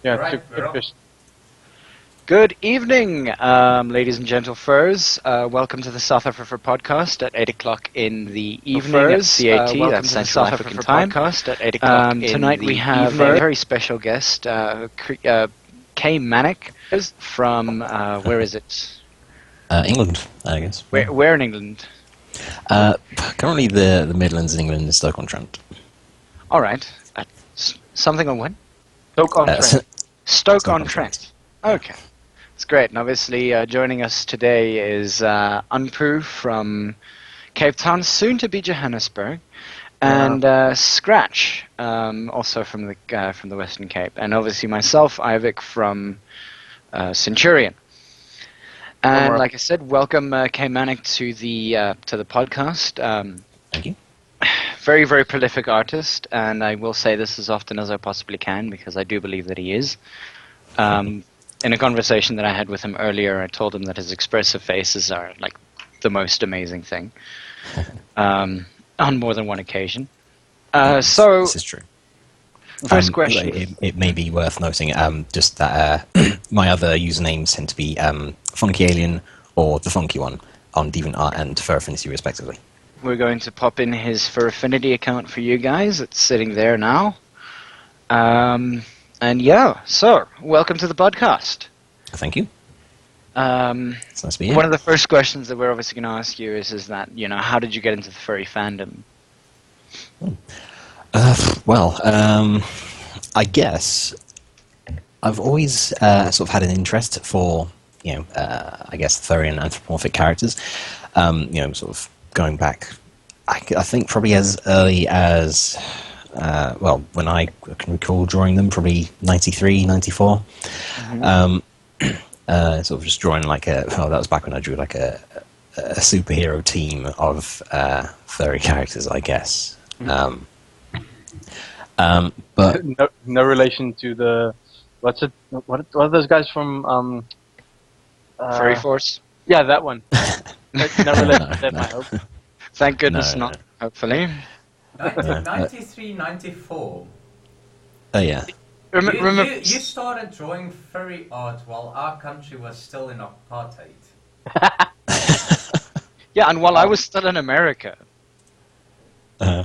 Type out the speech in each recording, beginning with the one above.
Yeah, Right, good fish. Good evening, ladies and gentle furs. Welcome to the South-Afrifur Pawdcast at 8 o'clock in the evening at CAT. welcome That's to the Central African time. Pawdcast at 8 o'clock in Tonight the we have evening. a very special guest, Kmanic from, where is it? England, I guess. Where in England? Currently the Midlands in England is Stoke-on-Trent. All right. Something on when? Stoke-on-Trent. Stoke-on-Trent. Okay. It's great. And obviously joining us today is Untitled from Cape Town, soon to be Johannesburg, and Scratch, also from the Western Cape, and obviously myself, Ivic from Centurion. And like I said, welcome Kmanic to the podcast. Thank you. Very, very prolific artist, and I will say this as often as I possibly can because I do believe that he is. In a conversation that I had with him earlier, I told him that his expressive faces are like the most amazing thing, on more than one occasion. So this is true. First question. It may be worth noting just that my other usernames tend to be Funky Alien or The Funky One on DeviantArt and Fur Affinity respectively. We're going to pop in his Fur Affinity account for you guys. It's sitting there now. And yeah, so welcome to the podcast. Thank you. It's nice to be here. One of the first questions that we're obviously going to ask you is that, how did you get into the furry fandom? I guess I've always sort of had an interest for, I guess, furry and anthropomorphic characters. Sort of going back, I think probably as early as, when I can recall drawing them, probably 93, 94. Mm-hmm. Sort of just drawing that was back when I drew like a superhero team of furry characters, I guess. Mm-hmm. But no relation to the what are those guys from Furry Force? Yeah, that one. No relation to them, I hope. Thank goodness No. not, hopefully. 93, 94. oh yeah. Remember, You started drawing furry art while our country was still in apartheid. yeah, and while I was still in America, 93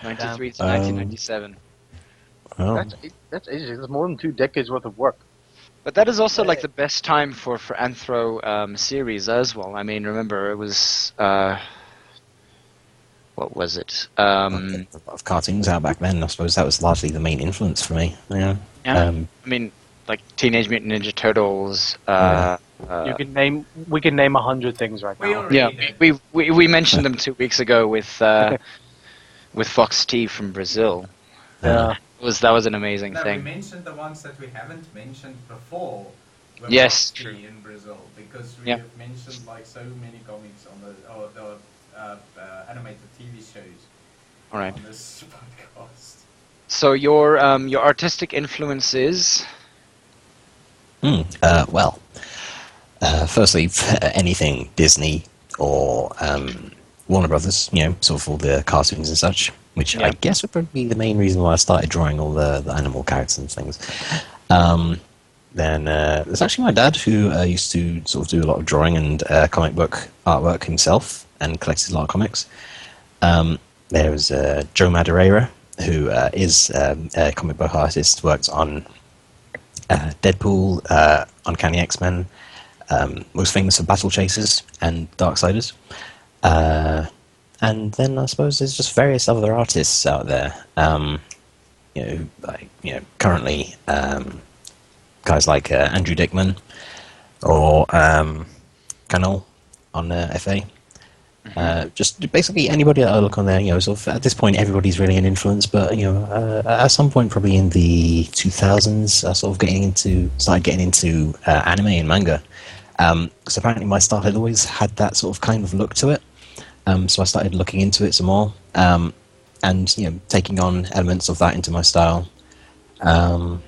to 1997. Well, That's easy. That's more than 2 decades worth of work. But that is also like the best time for Anthro series as well. I mean, remember, it was... what was it? a lot of cartoons out back then. I suppose that was largely the main influence for me. Yeah. I mean, like Teenage Mutant Ninja Turtles. We can name 100 things right now. Yeah, we mentioned them 2 weeks ago with Fox T from Brazil. Yeah. That was an amazing No, thing. we mentioned the ones that we haven't mentioned before. were Yes, mostly true. in Brazil, because we have mentioned like so many comics on the animated TV shows. All right. On this podcast. So your artistic influence is? Firstly, anything Disney or Warner Brothers, sort of all the cartoons and such, which I guess would probably be the main reason why I started drawing all the animal characters and things. Then there's actually my dad who used to sort of do a lot of drawing and comic book artwork himself and collected a lot of comics. There's Joe Madureira, who is a comic book artist, worked on Deadpool, Uncanny X-Men, most famous for Battle Chasers and Darksiders. And then I suppose there's just various other artists out there. Currently guys like Andrew Dickman or Canol on FA. Just basically anybody that I look on there, sort of at this point everybody's really an influence, but at some point probably in the 2000s, I sort of started getting into anime and manga. Because apparently my style had always had that sort of kind of look to it. So I started looking into it some more, and taking on elements of that into my style. And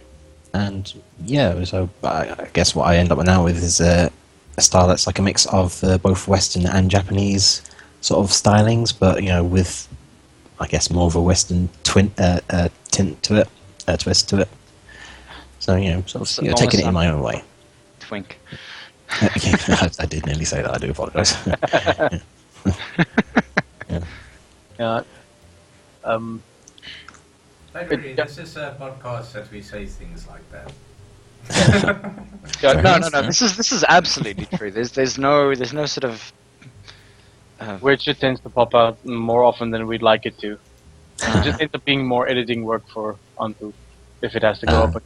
yeah, so I guess what I end up now with is a style that's like a mix of both Western and Japanese sort of stylings, but with I guess more of a Western tint to it, twist to it. So taking it in my own way. Twink. I did nearly say that. I do apologise. Yeah. Don't worry, this is a podcast that we say things like that. No. This is absolutely true. There's no sort of. Which it tends to pop out more often than we'd like it to. It just ends up being more editing work for Untu if it has to go up.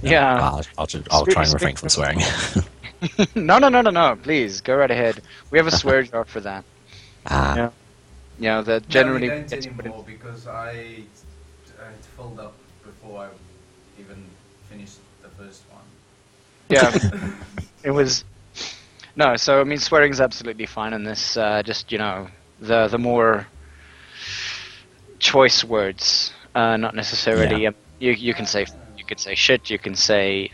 Yeah. I'll try and refrain from swearing. No. Please go right ahead. We have a swear jar for that. Yeah. Yeah, that generally. No, we don't anymore because I filled up before I even finished the first one. Yeah, it was. No, so I mean, swearing is absolutely fine in this. Just the more choice words, not necessarily. Yeah. You can say shit. You can say.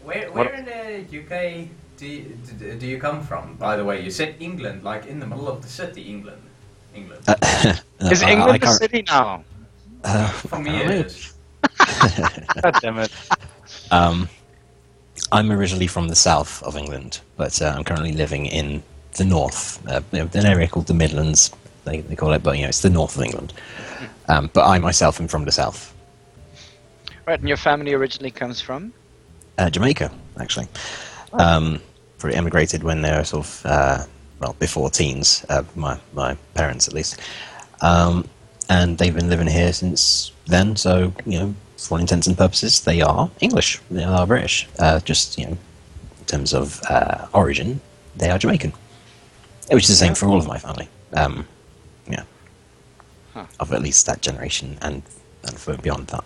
Where in the UK do you come from? By the way, you said England, like in the middle of the city, England. Is England a city now? For me, it is. God damn it. I'm originally from the south of England, but I'm currently living in the north, an area called the Midlands, they call it, but it's the north of England. But I myself am from the south. Right, and your family originally comes from? Jamaica, actually. Probably emigrated when they were sort of, before teens, my parents at least. And they've been living here since then, so, for all intents and purposes, they are English. They are British. Just, in terms of origin, they are Jamaican. Which is the same for all of my family. Of at least that generation and for beyond that.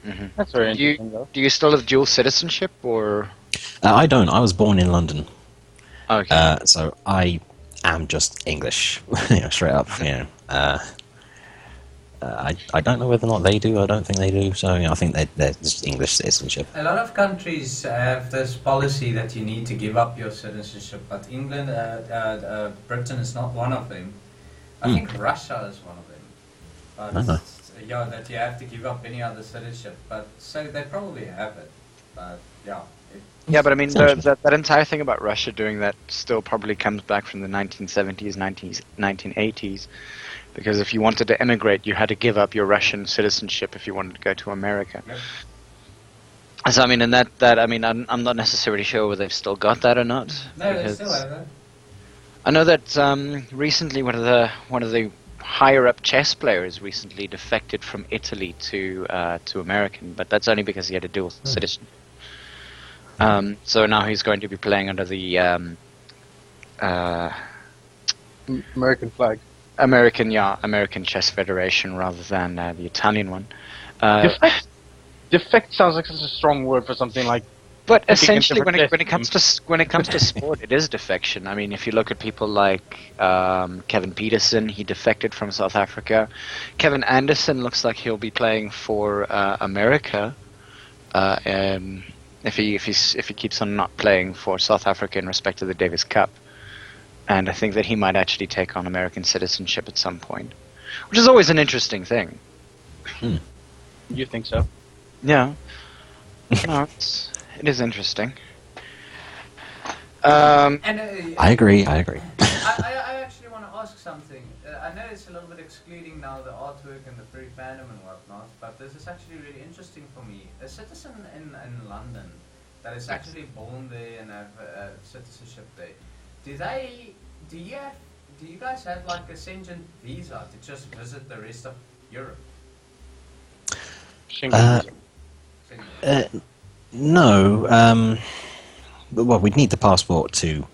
Mm-hmm. That's very interesting, though. Do you still have dual citizenship, or...? I don't. I was born in London. Okay. So I am just English, straight up. I don't know whether or not they do. I don't think they do. So I think they're just English citizenship. A lot of countries have this policy that you need to give up your citizenship, but England, Britain is not one of them. I think Russia is one of them. But yeah, that you have to give up any other citizenship. But so they probably have it. But yeah. Yeah, but I mean, that entire thing about Russia doing that still probably comes back from the 1970s, 1980s. Because if you wanted to emigrate, you had to give up your Russian citizenship if you wanted to go to America. Yep. So I mean, I'm not necessarily sure whether they've still got that or not. No, they still have that. I know that recently one of the higher up chess players recently defected from Italy to American, but that's only because he had a dual citizenship. So now he's going to be playing under the American flag. American Chess Federation rather than the Italian one. Defect sounds like such a strong word for something like. But essentially, when it comes to sport, it is defection. I mean, if you look at people like Kevin Peterson, he defected from South Africa. Kevin Anderson looks like he'll be playing for America. If he keeps on not playing for South Africa in respect to the Davis Cup. And I think that he might actually take on American citizenship at some point, which is always an interesting thing. You think so? Yeah. No, it is interesting. I agree. I actually want to ask something. I know it's a little bit excluding now the artwork and the Furry Fandom and whatnot, but this is actually really interesting for me. A citizen in London that is actually born there and have citizenship there. Do you guys have like a Schengen visa to just visit the rest of Europe? No. Well, we'd need the passport to,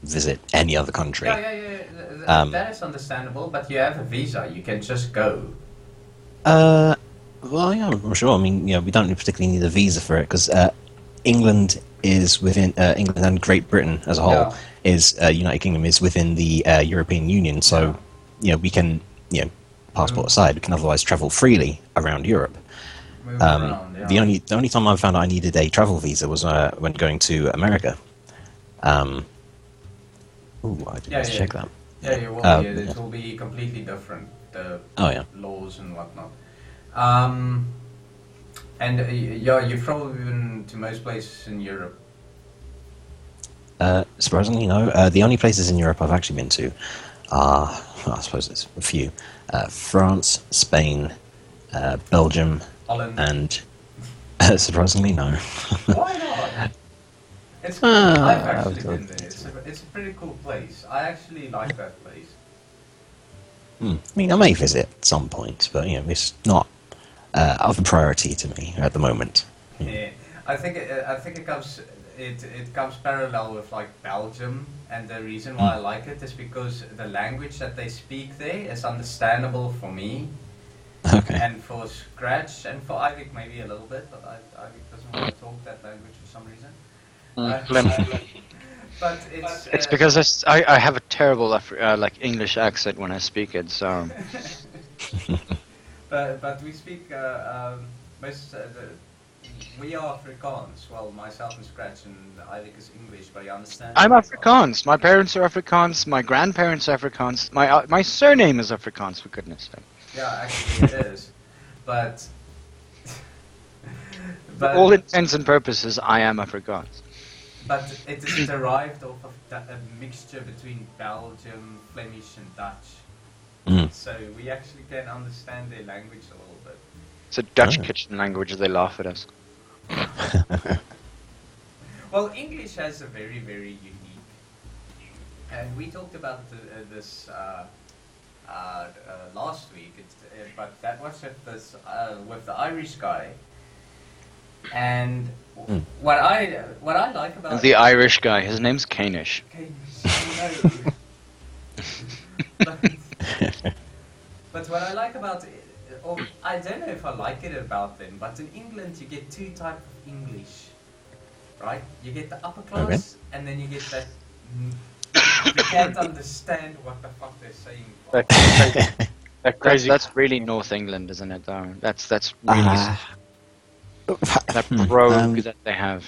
visit any other country. Yeah. That is understandable, but you have a visa. You can just go. Well, yeah, I'm sure. I mean, we don't particularly need a visa for it because England is within England and Great Britain as a whole is United Kingdom is within the European Union. So, we can, passport aside, we can otherwise travel freely around Europe. The only time I found out I needed a travel visa was when going to America. I didn't check that. Yeah, it will be completely different. The laws and whatnot. And you've probably been to most places in Europe. Surprisingly, no. The only places in Europe I've actually been to are, well, I suppose it's a few. France, Spain, Belgium, Holland. and surprisingly, no. Why not? It's cool. I've actually been there. It's a pretty cool place. I actually like that place. I mean, I may visit at some point, but it's not of a priority to me at the moment. Yeah, I think it comes parallel with like Belgium, and the reason why I like it is because the language that they speak there is understandable for me. Okay. And for Scratch and for Ivic maybe a little bit, but Ivic doesn't want to talk that language for some reason. But It's because I have a terrible like English accent when I speak it, so. but we speak we are Afrikaans. Well, myself and Scratch and Ivic is English, but I understand. I'm Afrikaans. My parents are Afrikaans. My grandparents are Afrikaans. My surname is Afrikaans, for goodness sake. Yeah, actually it is, but For all intents and purposes, I am Afrikaans. But it is derived off of a mixture between Belgium, Flemish, and Dutch. So we actually can understand their language a little bit. It's a Dutch kitchen language. They laugh at us. Well, English has a very, very unique, and we talked about this last week. But that was with the Irish guy. And what I like about the Irish guy, his name's Kanish. But what I like about it, or I don't know if I like it about them, but in England you get two types of English, right? You get the upper class, and then you get that you can't understand what the fuck they're saying. That's really North England, isn't it? Though that's really that brogue that they have.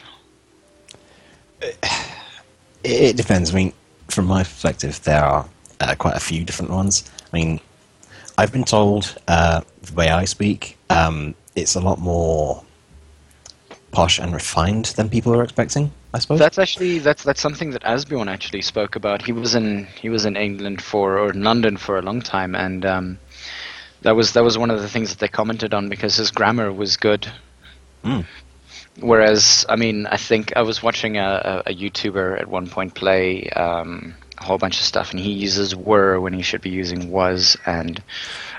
It depends. I mean, from my perspective, there are quite a few different ones. I mean, I've been told the way I speak, it's a lot more posh and refined than people are expecting, I suppose. That's actually that's something that Asbjorn actually spoke about. He was in England or in London for a long time, and that was one of the things that they commented on because his grammar was good. Whereas, I mean, I think I was watching a YouTuber at one point play a whole bunch of stuff, and he uses were when he should be using was, and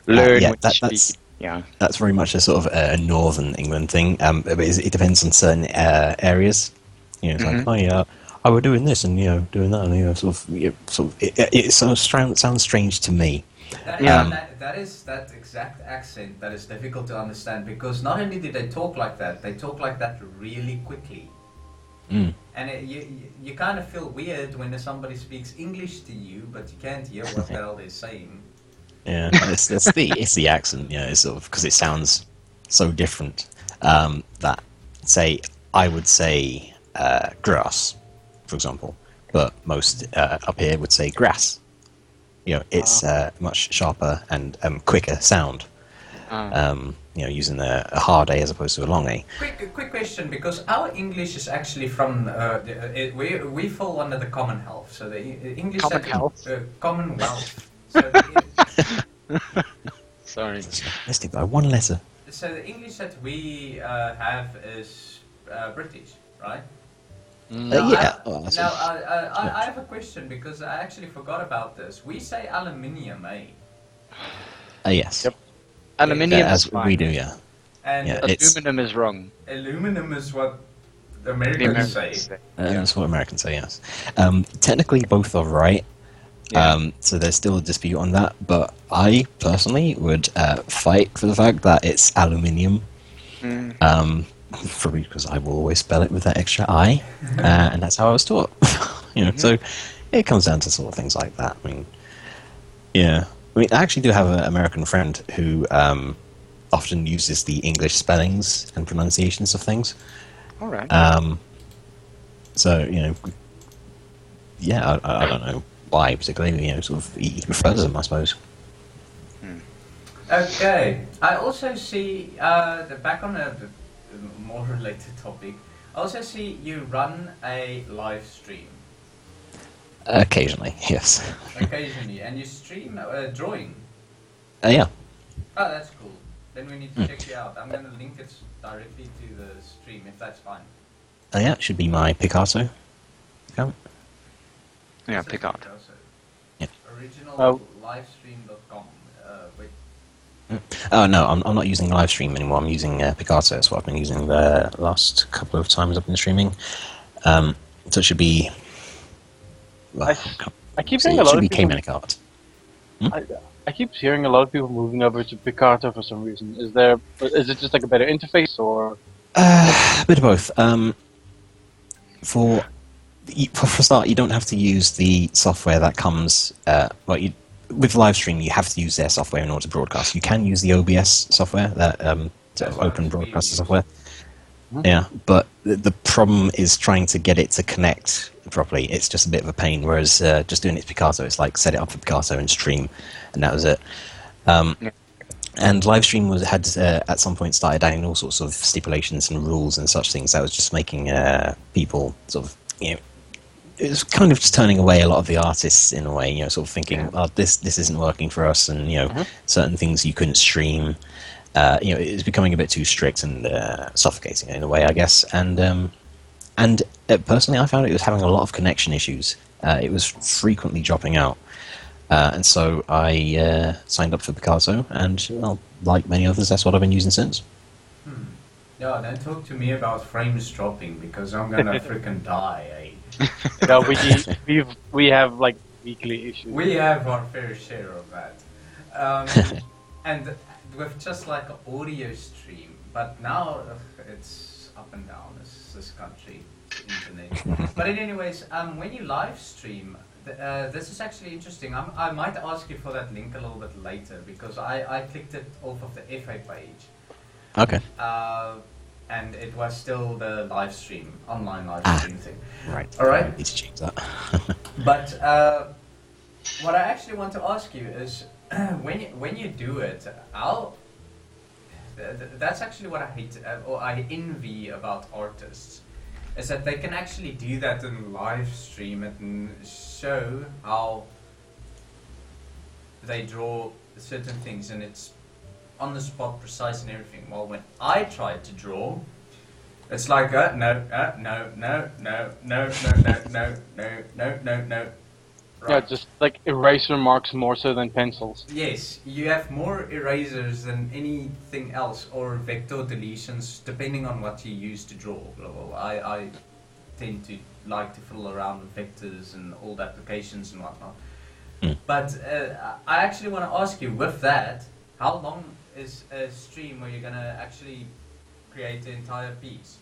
learn when he should be. Yeah, that's very much a sort of a Northern England thing. But it depends on certain areas. It's like, oh yeah, we're doing this and doing that, and it sort of sounds strange to me. That is that exact accent that is difficult to understand because not only do they talk like that, they talk like that really quickly. And you kind of feel weird when somebody speaks English to you, but you can't hear what the hell they're saying. Yeah, it's the accent. It's sort of because it sounds so different. That I would say grass, for example, but most up here would say grass. It's much sharper and quicker sound. Using a hard A as opposed to a long A. Quick question, because our English is actually from we fall under the Commonwealth, so the English Commonwealth. So sorry, missed it by one letter. So the English that we have is British, right? Yeah. I have a question because I actually forgot about this. We say aluminium, eh? Yes. Yep. Aluminium as is fine. we do, yeah. And aluminum is wrong. Aluminum is what the Americans say. That's what Americans say, yes. Technically, both are right. Yeah. So there's still a dispute on that, but I personally would fight for the fact that it's aluminium. Probably because I will always spell it with that extra I, and that's how I was taught. So it comes down to sort of things like that. I mean, I actually do have an American friend who often uses the English spellings and pronunciations of things. All right. So I don't know why particularly. Sort of he prefers them, I suppose. Okay. I also see back on the more related topic. I also see you run a live stream. Occasionally, yes. Occasionally, and you stream drawing. Yeah. Oh, that's cool. Then we need to check you out. I'm going to link it directly to the stream, if that's fine. Yeah, it should be my Picasso account. Yeah, pick out. Yeah. Originallivestream.com. Wait. Oh no, I'm not using Livestream anymore. I'm using Picasso. That's what I've been using the last couple of times I've been streaming. So it should be. Well, I keep hearing a lot of people. Kmanic art. I keep hearing a lot of people moving over to Picasso for some reason. Is it just like a better interface or? A bit of both. For a start, you don't have to use the software that comes. With Livestream, you have to use their software in order to broadcast. You can use the OBS software, that sort of open broadcaster software. Mm-hmm. Yeah, but the problem is trying to get it to connect properly. It's just a bit of a pain. Whereas just doing it to Picasso, it's like set it up for Picasso and stream, and that was it. And Livestream had at some point started adding all sorts of stipulations and rules and such things that was just making people sort of, it was kind of just turning away a lot of the artists in a way, sort of thinking, oh, this isn't working for us, and certain things you couldn't stream. It's becoming a bit too strict and suffocating in a way, I guess. And personally, I found it was having a lot of connection issues. It was frequently dropping out. And so I signed up for Picasso, and well, like many others, that's what I've been using since. Yeah, don't talk to me about frames dropping, because I'm gonna freaking die, eh? No, we have like weekly issues. We have our fair share of that. And with just like an audio stream, but now it's up and down, this country, internet. But anyways, when you live stream, this is actually interesting. I might ask you for that link a little bit later, because I clicked it off of the FA page. Okay. And it was still the online live stream thing. Right. All right. I need to change that. But what I actually want to ask you is, when you do it, that's actually what I hate, or I envy about artists, is that they can actually do that in live stream and show how they draw certain things, and it's on the spot, precise and everything. Well, when I tried to draw, it's like no. Right. Yeah, just like eraser marks more so than pencils. Yes, you have more erasers than anything else, or vector deletions, depending on what you use to draw. I tend to like to fiddle around with vectors and old applications and whatnot. But I actually want to ask you, with that, how long is a stream where you're going to actually create the entire piece?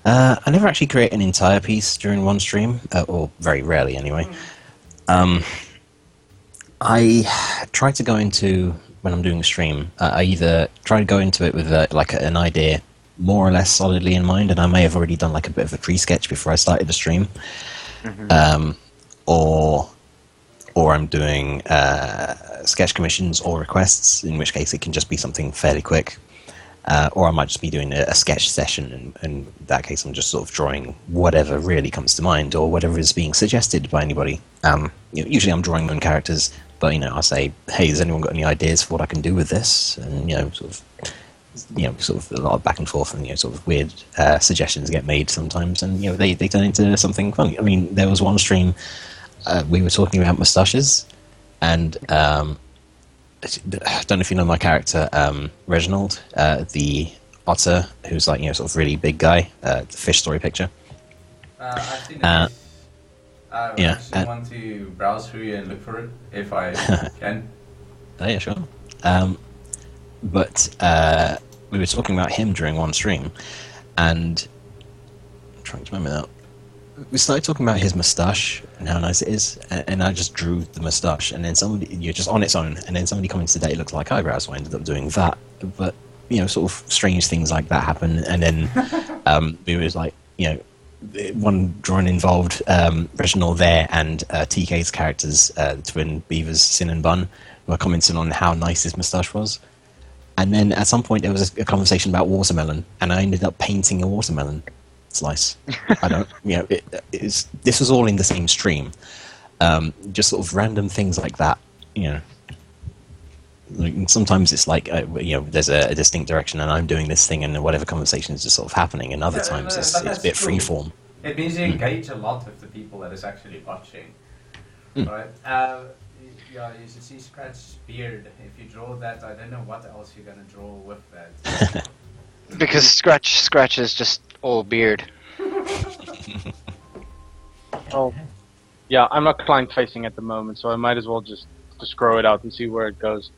I never actually create an entire piece during one stream, or very rarely anyway. I try to go into, when I'm doing a stream, I either try to go into it with like an idea more or less solidly in mind, and I may have already done like a bit of a pre-sketch before I started the stream, or I'm doing sketch commissions or requests, in which case it can just be something fairly quick. Or I might just be doing a sketch session, and in that case I'm just sort of drawing whatever really comes to mind, or whatever is being suggested by anybody. Usually I'm drawing my own characters, but I'll say, hey, has anyone got any ideas for what I can do with this? And sort of a lot of back and forth, and sort of weird suggestions get made sometimes, and they turn into something funny. I mean, there was one stream we were talking about moustaches, and I don't know if you know my character, Reginald, the otter, who's like, sort of really big guy, the fish story picture. I've seen it. I actually want to browse through and look for it, if I can. Oh, yeah, sure. But we were talking about him during one stream, and I'm trying to remember now. We started talking about his moustache and how nice it is, and I just drew the moustache, and then somebody, just on its own, and then somebody commented that it looked like eyebrows, so I ended up doing that. But, sort of strange things like that happen, and then it was like, one drawing involved Reginald there and TK's characters, the twin beavers, Sin and Bun, were commenting on how nice his moustache was. And then at some point there was a conversation about watermelon, and I ended up painting a watermelon slice. I don't, this was all in the same stream. Just sort of random things like that, Like, sometimes it's like, there's a distinct direction, and I'm doing this thing, and whatever conversation is just sort of happening. And other times it's a bit freeform. It means you engage a lot with the people that is actually watching, right? Yeah, you should see Scratch's beard. If you draw that, I don't know what else you're gonna draw with that. Because Scratch is just all beard. Oh, yeah, I'm not client facing at the moment, so I might as well just grow it out and see where it goes.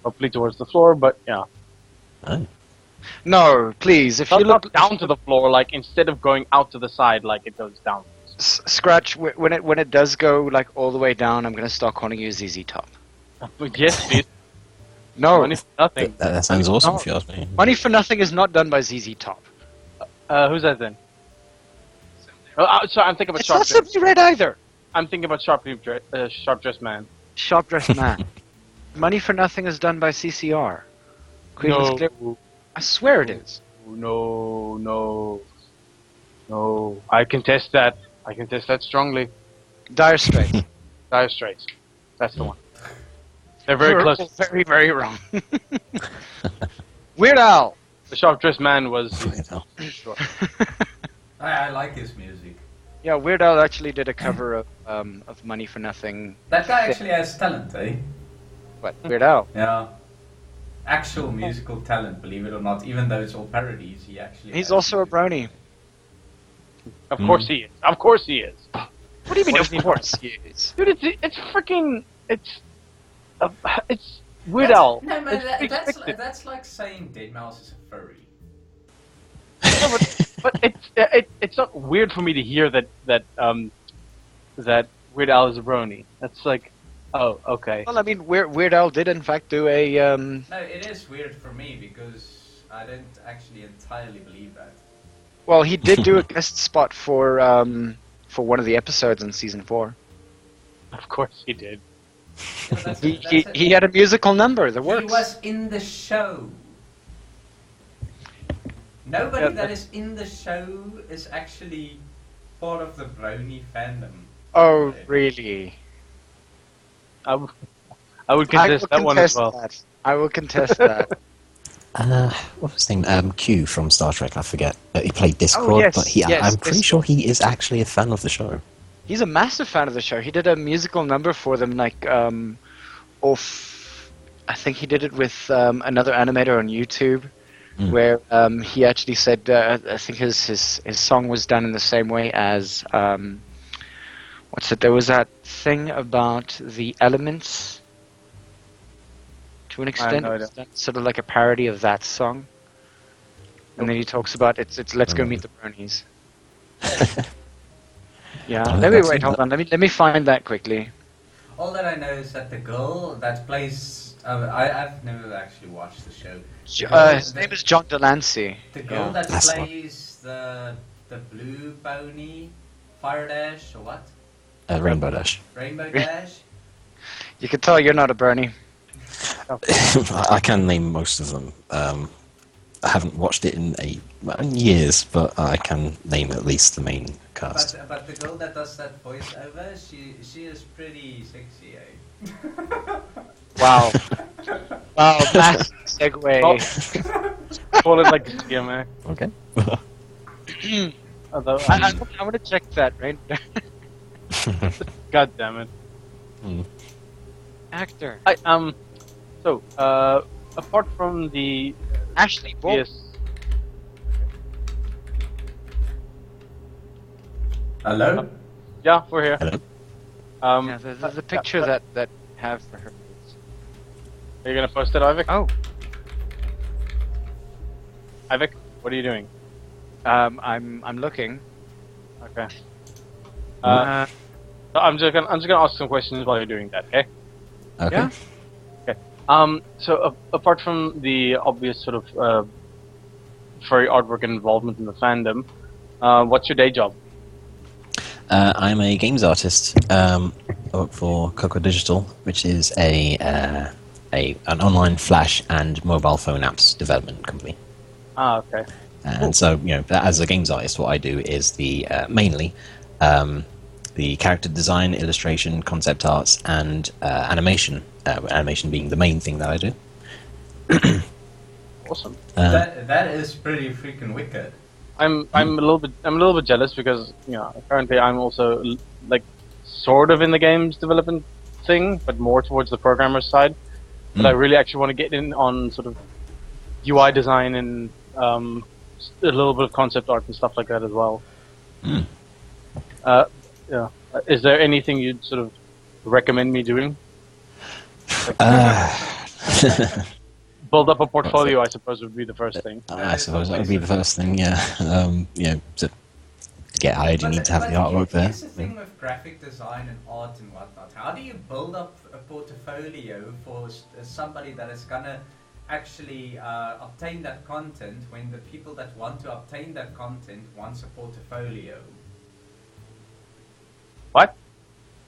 Hopefully towards the floor, but yeah. Oh. No, please, if you look not down to the floor, like instead of going out to the side, like it goes down. Scratch, when it does go like all the way down, I'm gonna start calling you ZZ Top. Yes, please. No, Money for nothing. That sounds awesome if you ask me. Money for Nothing is not done by ZZ Top. Who's that then? Sorry, I'm thinking about It's Sharp not Dress. Simply Red either. I'm thinking about Sharp Dress Man. Sharp Dressed Man. Money for Nothing is done by CCR. Queen's Clear. I swear it is. No. I contest that. I contest that strongly. Dire Straits. Dire Straits. That's the one. They're very close. Very, very wrong. Weird Al. The Sharp Dressed Man was. Sure. I like his music. Yeah, Weird Al actually did a cover of Money for Nothing. That guy actually has talent, eh? What? Weird Al? Yeah. Actual musical talent, believe it or not. Even though it's all parodies, he actually. He's also a brony. Of course he is. Of course he is. What do you mean? Of course he is. Dude, it's freaking. It's Weird Al. No, man, It's that's like saying Deadmau5 is a furry. No, but it's not weird for me to hear that Weird Al is a brony. That's like, oh, okay. Well, I mean, Weird Al did in fact do a. No, it is weird for me because I don't actually entirely believe that. Well, he did do a guest spot for one of the episodes in season 4. Of course he did. Yeah, He had a musical number that works. He was in the show. Nobody that is in the show is actually part of the Brony fandom. Oh, really? I would contest that one as well. That. I will contest that. What was his name? Q from Star Trek, I forget. He played Discord, Oh, yes, but yes, I'm pretty sure he is actually a fan of the show. He's a massive fan of the show. He did a musical number for them, like, off... I think he did it with another animator on YouTube, where he actually said, I think his song was done in the same way as... what's it? There was that thing about the elements... To an extent, it's sort of like a parody of that song. And then he talks about it's Let's Go Meet the Bronies. Yeah, wait, hold on. Let me find that quickly. All that I know is that the girl that plays... I've never actually watched the show. His name is John Delancey. The girl that That's plays the blue pony, Fire Dash, or what? Rainbow Dash. Rainbow Dash? You can tell you're not a Bernie. I can name most of them. I haven't watched it in years, but I can name at least the main cast. But the girl that does that voiceover, she is pretty sexy, eh? Wow. Wow, massive segue. Call it like a CMA. Okay. Although, I want to check that, right? God damn it. Actor. So, apart from the Ashley Bull. yes, Hello? yeah, we're here. Hello. Yeah, the picture that have for her. Are you gonna post it, Ivic? Oh. Ivic, what are you doing? I'm looking. Okay. So I'm just gonna ask some questions while you're doing that. Okay. Okay. Yeah. So apart from the obvious sort of furry artwork and involvement in the fandom, what's your day job? I'm a games artist. I work for Coco Digital, which is a an online Flash and mobile phone apps development company. Ah, okay. And so, as a games artist, what I do is mainly the character design, illustration, concept arts, and animation. Animation being the main thing that I do. Awesome. That is pretty freaking wicked. I'm a little bit jealous because currently I'm also like sort of in the games development thing, but more towards the programmer side. But I really actually want to get in on sort of UI design and a little bit of concept art and stuff like that as well. Yeah. Is there anything you'd sort of recommend me doing? Build up a portfolio, I suppose, would be the first thing. I suppose that would be the first thing, yeah. To get hired, you need to have the artwork there. Here's the thing with graphic design and art and whatnot. How do you build up a portfolio for somebody that is going to actually obtain that content when the people that want to obtain that content wants a portfolio? What?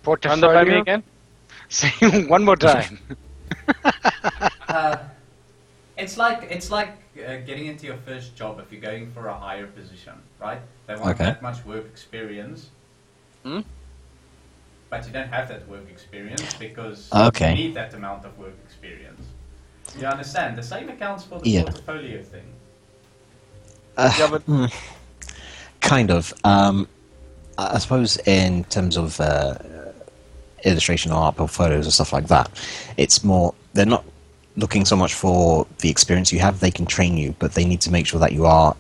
Portfolio? Run that by me again? Say one more time. It's like getting into your first job if you're going for a higher position, right? They want that much work experience, but you don't have that work experience because you need that amount of work experience. You understand? The same accounts for the portfolio thing. Kind of. I suppose in terms of illustration or art portfolios or stuff like that, it's more, they're not looking so much for the experience you have. They can train you, but they need to make sure that you are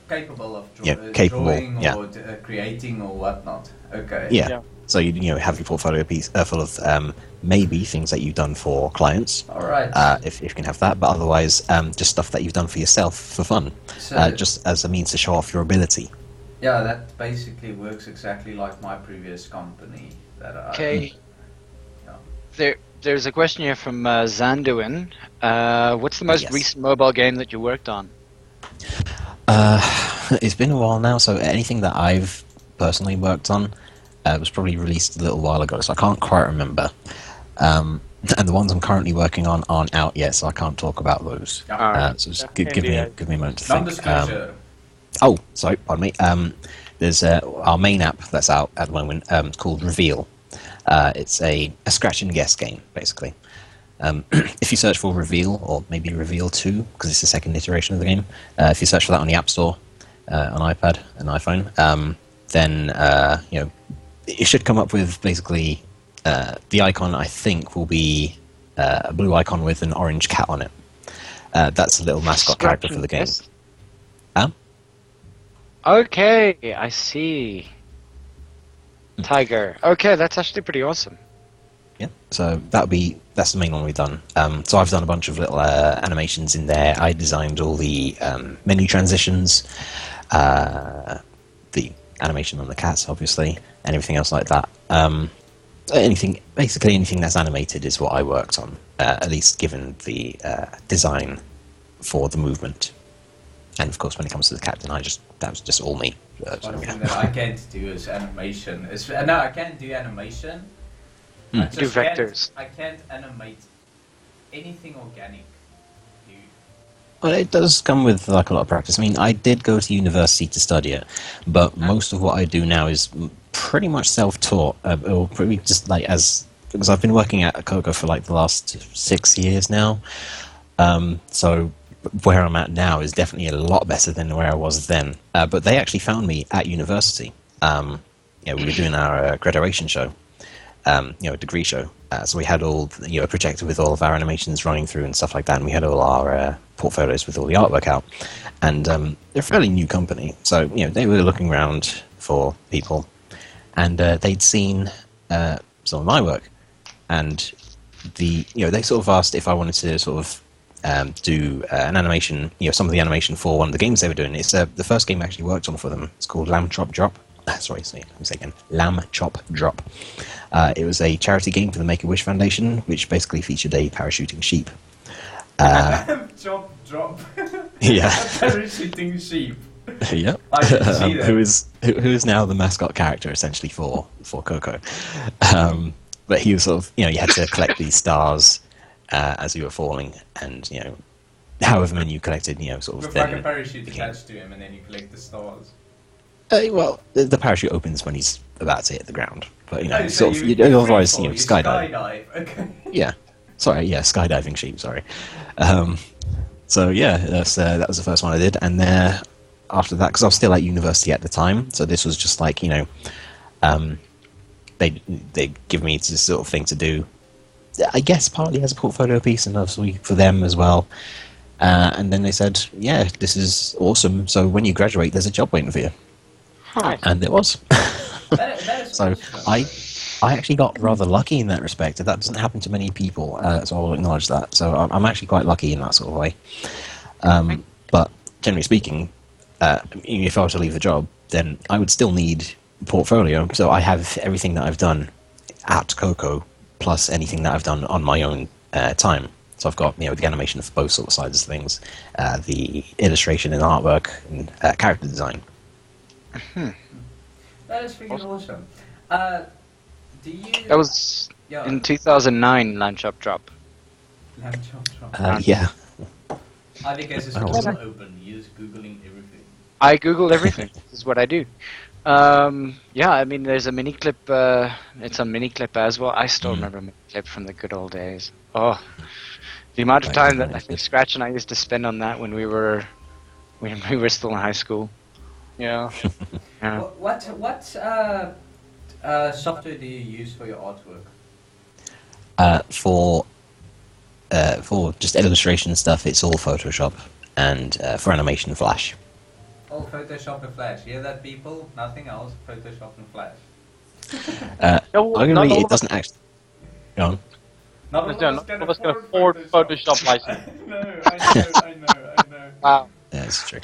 capable of drawing or creating or whatnot. Okay. Yeah. So you have your portfolio piece full of maybe things that you've done for clients. All right. If you can have that, but otherwise just stuff that you've done for yourself for fun, just as a means to show off your ability. Yeah, that basically works exactly like my previous company. There's a question here from Zanduin. What's the most recent mobile game that you worked on? It's been a while now, so anything that I've personally worked on was probably released a little while ago, so I can't quite remember. And the ones I'm currently working on aren't out yet, so I can't talk about those. So just give me a moment to think. Oh, sorry, pardon me. There's our main app that's out at the moment called Reveal. It's a scratch and guess game, basically. If you search for Reveal, or maybe Reveal 2, because it's the second iteration of the game, if you search for that on the App Store, on iPad and iPhone, then it should come up with basically the icon, I think, will be a blue icon with an orange cat on it. That's a little mascot character for the game. Okay, I see. Tiger. Okay, that's actually pretty awesome. Yeah, so that's the main one we've done. So I've done a bunch of little animations in there. I designed all the menu transitions, the animation on the cats, obviously, and everything else like that. Basically anything that's animated is what I worked on, at least given the design for the movement. And of course, when it comes to the cat, that was just all me. One thing that I can't do is animation. No, I can't do animation. I do vectors. I can't animate anything organic. Well, it does come with like a lot of practice. I mean, I did go to university to study it, but most of what I do now is pretty much self-taught, or pretty just because I've been working at Coco for like the last 6 years now. So where I'm at now is definitely a lot better than where I was then. But they actually found me at university. We were doing our graduation show, degree show. So we had all, a projector with all of our animations running through and stuff like that, and we had all our portfolios with all the artwork out. And they're a fairly new company, so they were looking around for people, and they'd seen some of my work, and they sort of asked if I wanted to sort of do an animation, some of the animation for one of the games they were doing. It's the first game I actually worked on for them. It's called Lamb Chop Drop. Let me say again. Lamb Chop Drop. It was a charity game for the Make-A-Wish Foundation, which basically featured a parachuting sheep. Lamb Chop Drop. Yeah. Parachuting sheep. Yep. I didn't see that. Who is now the mascot character essentially for Coco. But he was sort of, you had to collect these stars as you were falling, and however many you collected, sort of With then like a parachute became- attached to him, and then you collect the stars. well, the parachute opens when he's about to hit the ground, but Oh, so sort of you otherwise free fall, you skydive. skydive. Okay. Yeah, sorry, yeah, skydiving sheep. Sorry. So yeah, that was the first one I did, and after that, because I was still at university at the time, so this was just like they give me this sort of thing to do, I guess partly as a portfolio piece, and obviously for them as well. And then they said, yeah, this is awesome. So when you graduate, there's a job waiting for you. Huh. And it was. That is So awesome. I actually got rather lucky in that respect. That doesn't happen to many people, so I'll acknowledge that. So I'm actually quite lucky in that sort of way. But generally speaking, if I were to leave the job, then I would still need a portfolio. So I have everything that I've done at Coco, plus anything that I've done on my own time. So I've got the animation of both sort of sides of things, the illustration and artwork, and character design. That is freaking awesome. Do you? That was Yeah. in 2009, Lamb Chop Drop. Lamb chop chop. Yeah. I think as his Oh. Google open, he is googling everything. I Google everything. This is what I do. Yeah, I mean, there's a mini clip. It's a mini clip as well. I still remember a mini clip from the good old days. Oh, the amount of Right, time that right. I think Scratch and I used to spend on that when we were still in high school. Yeah. Yeah. What software do you use for your artwork? For just illustration stuff, it's all Photoshop, and for animation, Flash. Oh, Photoshop and Flash. Hear that, people? Nothing else. Photoshop and Flash. No, not Arguably, all it of doesn't actually. Go on. Not Not all of us can afford Photoshop license. No, I know. Wow. Yeah, it's true.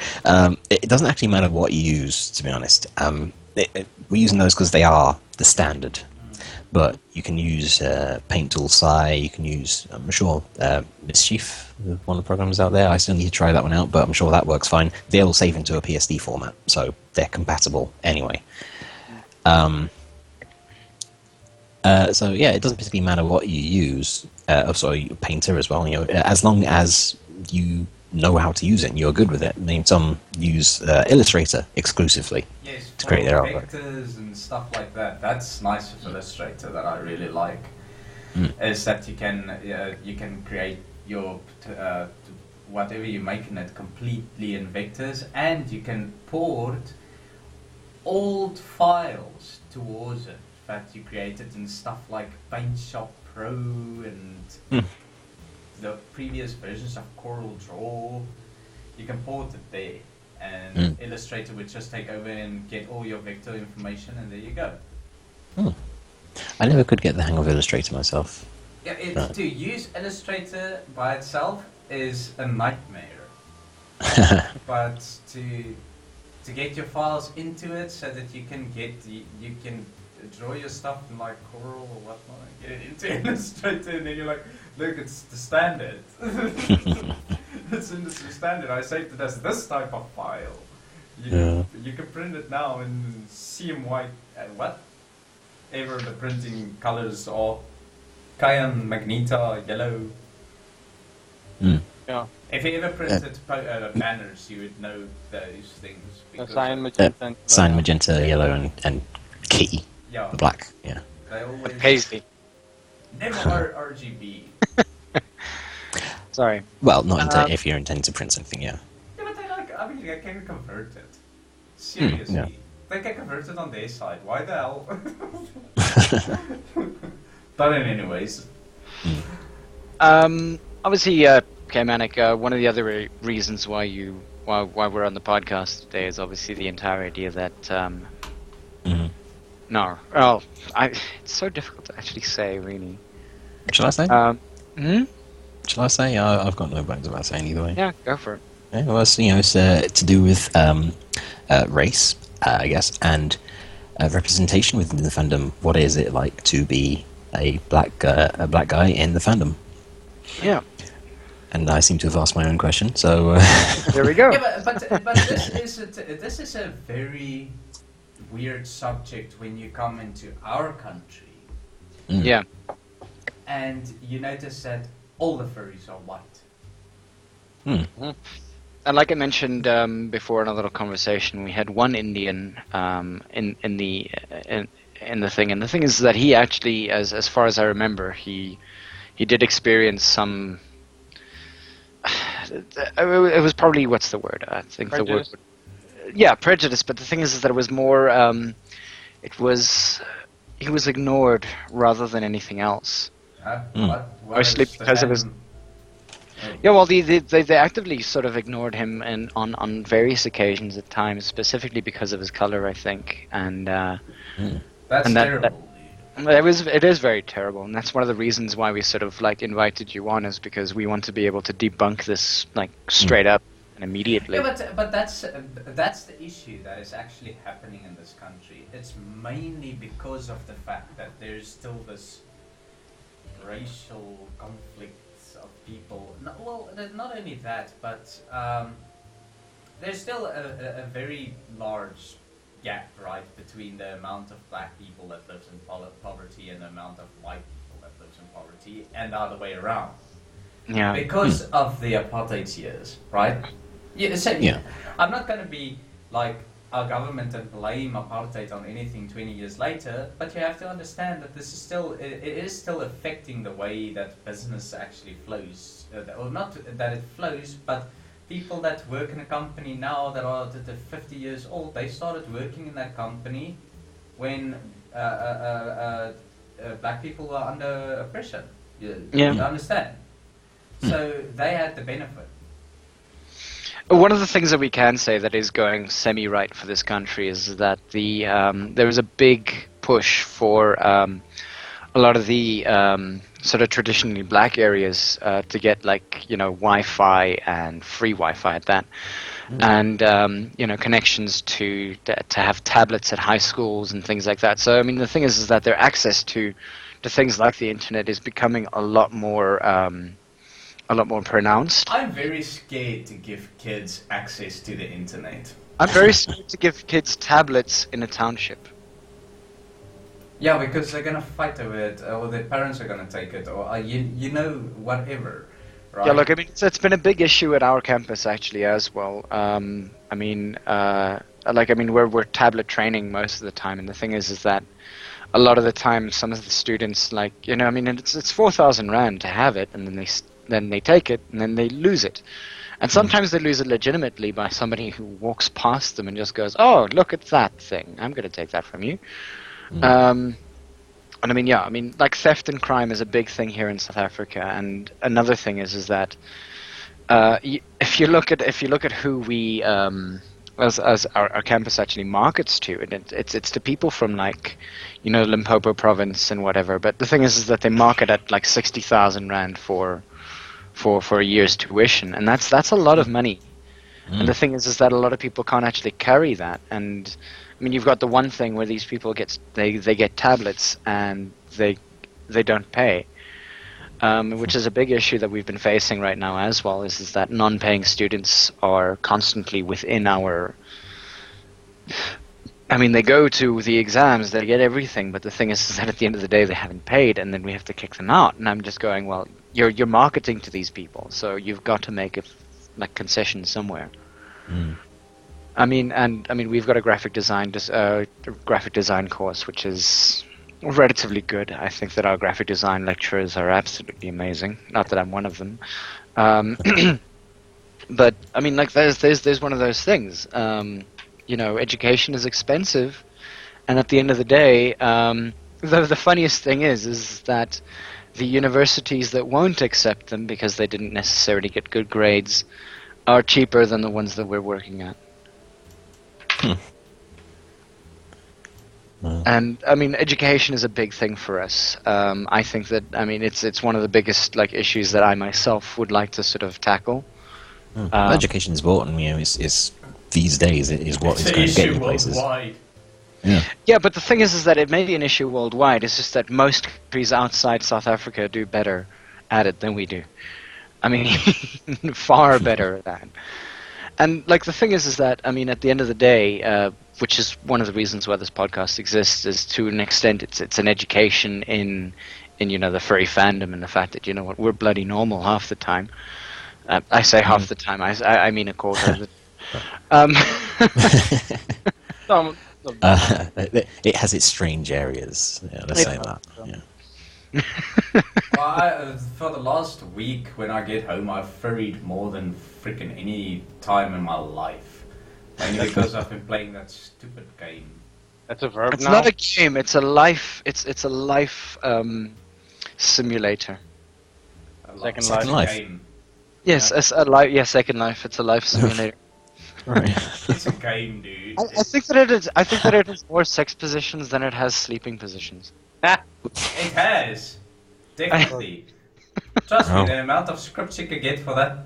It doesn't actually matter what you use, to be honest. We're using those because they are the standard. But you can use Paint Tool Sci, you can use, I'm sure, Mischief, one of the programs out there. I still need to try that one out, but I'm sure that works fine. They all save into a PSD format, so they're compatible anyway. So yeah, it doesn't particularly matter what you use. Painter as well. As long as you know how to use it and you're good with it. I mean, some use Illustrator exclusively. Yes, to create their artwork. vectors and stuff like that. That's nice with Illustrator that I really like. Is that you can create your whatever you're making it completely in vectors, and you can port old files towards it that you created in stuff like Paint Shop Pro and the previous versions of Coral Draw. You can port it there, and Illustrator would just take over and get all your vector information, and there you go. I never could get the hang of Illustrator myself. Yeah, to use Illustrator by itself is a nightmare. But to get your files into it so that you can draw your stuff in like Coral or whatnot and get it into Illustrator, and then you're like, look, it's the standard. It's industry standard. I saved it as this type of file. You can print it now in CMY, whatever the printing colors are. Cyan, Magenta, yellow. Yeah. If you ever printed banners, you would know those things. because Cyan, magenta, and Cyan, magenta, yellow, and key, Yeah, the black. Yeah. they always Paisley. never RGB. Sorry. Well, not if you're intending to print something. Yeah. Yeah, but they can convert it. Seriously. yeah. They can convert it on their side. Why the hell? But anyways. Obviously, Kmanic, one of the other reasons why we're on the podcast today is obviously the entire idea that no, well, it's so difficult to actually say, really. Shall I say? Hmm? Shall I say? I've got no bones about saying either way. Yeah, go for it. Yeah, well, it's, it's to do with race, I guess, and representation within the fandom. What is it like to be a black guy in the fandom? Yeah. And I seem to have asked my own question, so There we go. Yeah, but this is a very weird subject when you come into our country. Yeah. And you notice that all the furries are white. And like I mentioned before in a little conversation, we had one Indian in the thing, and the thing is that he actually, as far as I remember, he did experience some. It was probably, what's the word? I think Prejudice? the word. Yeah, prejudice. But the thing is that it was more. He was ignored rather than anything else. What Mostly is the because of his. fandom- Yeah, well, they actively sort of ignored him and on various occasions at times, specifically because of his color, I think, and That's and that- terrible. it is very terrible, and that's one of the reasons why we sort of like invited you on, is because we want to be able to debunk this like straight up and immediately. Yeah, but that's the issue that is actually happening in this country. It's mainly because of the fact that there's still this racial conflicts of people. Not only that, but there's still a very large gap, right, between the amount of black people that lives in poverty and the amount of white people that lives in poverty, and the other way around. Yeah. Because of the apartheid years, right? Yeah, Yeah. I'm not going to be like our government and blame apartheid on anything 20 years later, but you have to understand that this is still, it is still affecting the way that business actually flows. Or not that it flows, but people that work in a company now that are 50 years old, they started working in that company when black people were under oppression. You understand? So they had the benefit. One of the things that we can say that is going semi-right for this country is that there is a big push for a lot of the sort of traditionally black areas to get Wi-Fi and free Wi-Fi at that, and connections to have tablets at high schools and things like that. So I mean, the thing is that their access to things like the internet is becoming a lot more pronounced. I'm very scared to give kids access to the internet. I'm very scared to give kids tablets in a township. Yeah, because they're gonna fight over it, or their parents are gonna take it, or whatever. Right? Yeah, look, I mean, it's been a big issue at our campus actually as well. We're tablet training most of the time, and the thing is that a lot of the time, some of the students, it's 4,000 rand to have it, and then they take it, and then they lose it. And sometimes they lose it legitimately by somebody who walks past them and just goes, "Oh, look at that thing. I'm going to take that from you." Theft and crime is a big thing here in South Africa. And another thing is that if you look at who we as our campus actually markets to, and it's to people from Limpopo province and whatever. But the thing is that they market at 60,000 rand for a year's tuition, and that's a lot of money. And the thing is that a lot of people can't actually carry that. And I mean, you've got the one thing where these people get tablets and they don't pay, which is a big issue that we've been facing right now as well. Is that non-paying students are constantly within our. I mean, they go to the exams, they get everything, but the thing is that at the end of the day, they haven't paid, and then we have to kick them out. And I'm just going, well, you're marketing to these people, so you've got to make a concession somewhere. I mean, we've got a graphic design course, which is relatively good. I think that our graphic design lecturers are absolutely amazing. Not that I'm one of them, but I mean, there's one of those things. Education is expensive, and at the end of the day, the funniest thing is that the universities that won't accept them because they didn't necessarily get good grades are cheaper than the ones that we're working at. And I mean, education is a big thing for us. I think that it's one of the biggest issues that I myself would like to sort of tackle. Education is important. It's these days it is what is going to get you places. Worldwide. Yeah, but the thing is that it may be an issue worldwide. It's just that most countries outside South Africa do better at it than we do. I mean, far better at that. And the thing is that at the end of the day, which is one of the reasons why this podcast exists, is to an extent it's an education in the furry fandom, and the fact that, you know what, we're bloody normal half the time. I say half the time. I mean a quarter of the Some, it has its strange areas. Yeah, let's say that. Yeah. Well, for the last week, when I get home, I've furried more than freaking any time in my life. Only because I've been playing that stupid game. That's a verb It's now. not a game. It's a life. It's a life simulator. Second Second life. Life. Game. Yes, it's a life. Yeah, Second Life. It's a life simulator. Right. It's a game, dude. I think that it is. I think that it has more sex positions than it has sleeping positions. It has. Definitely. Trust me, Oh. the amount of scripts you could get for that.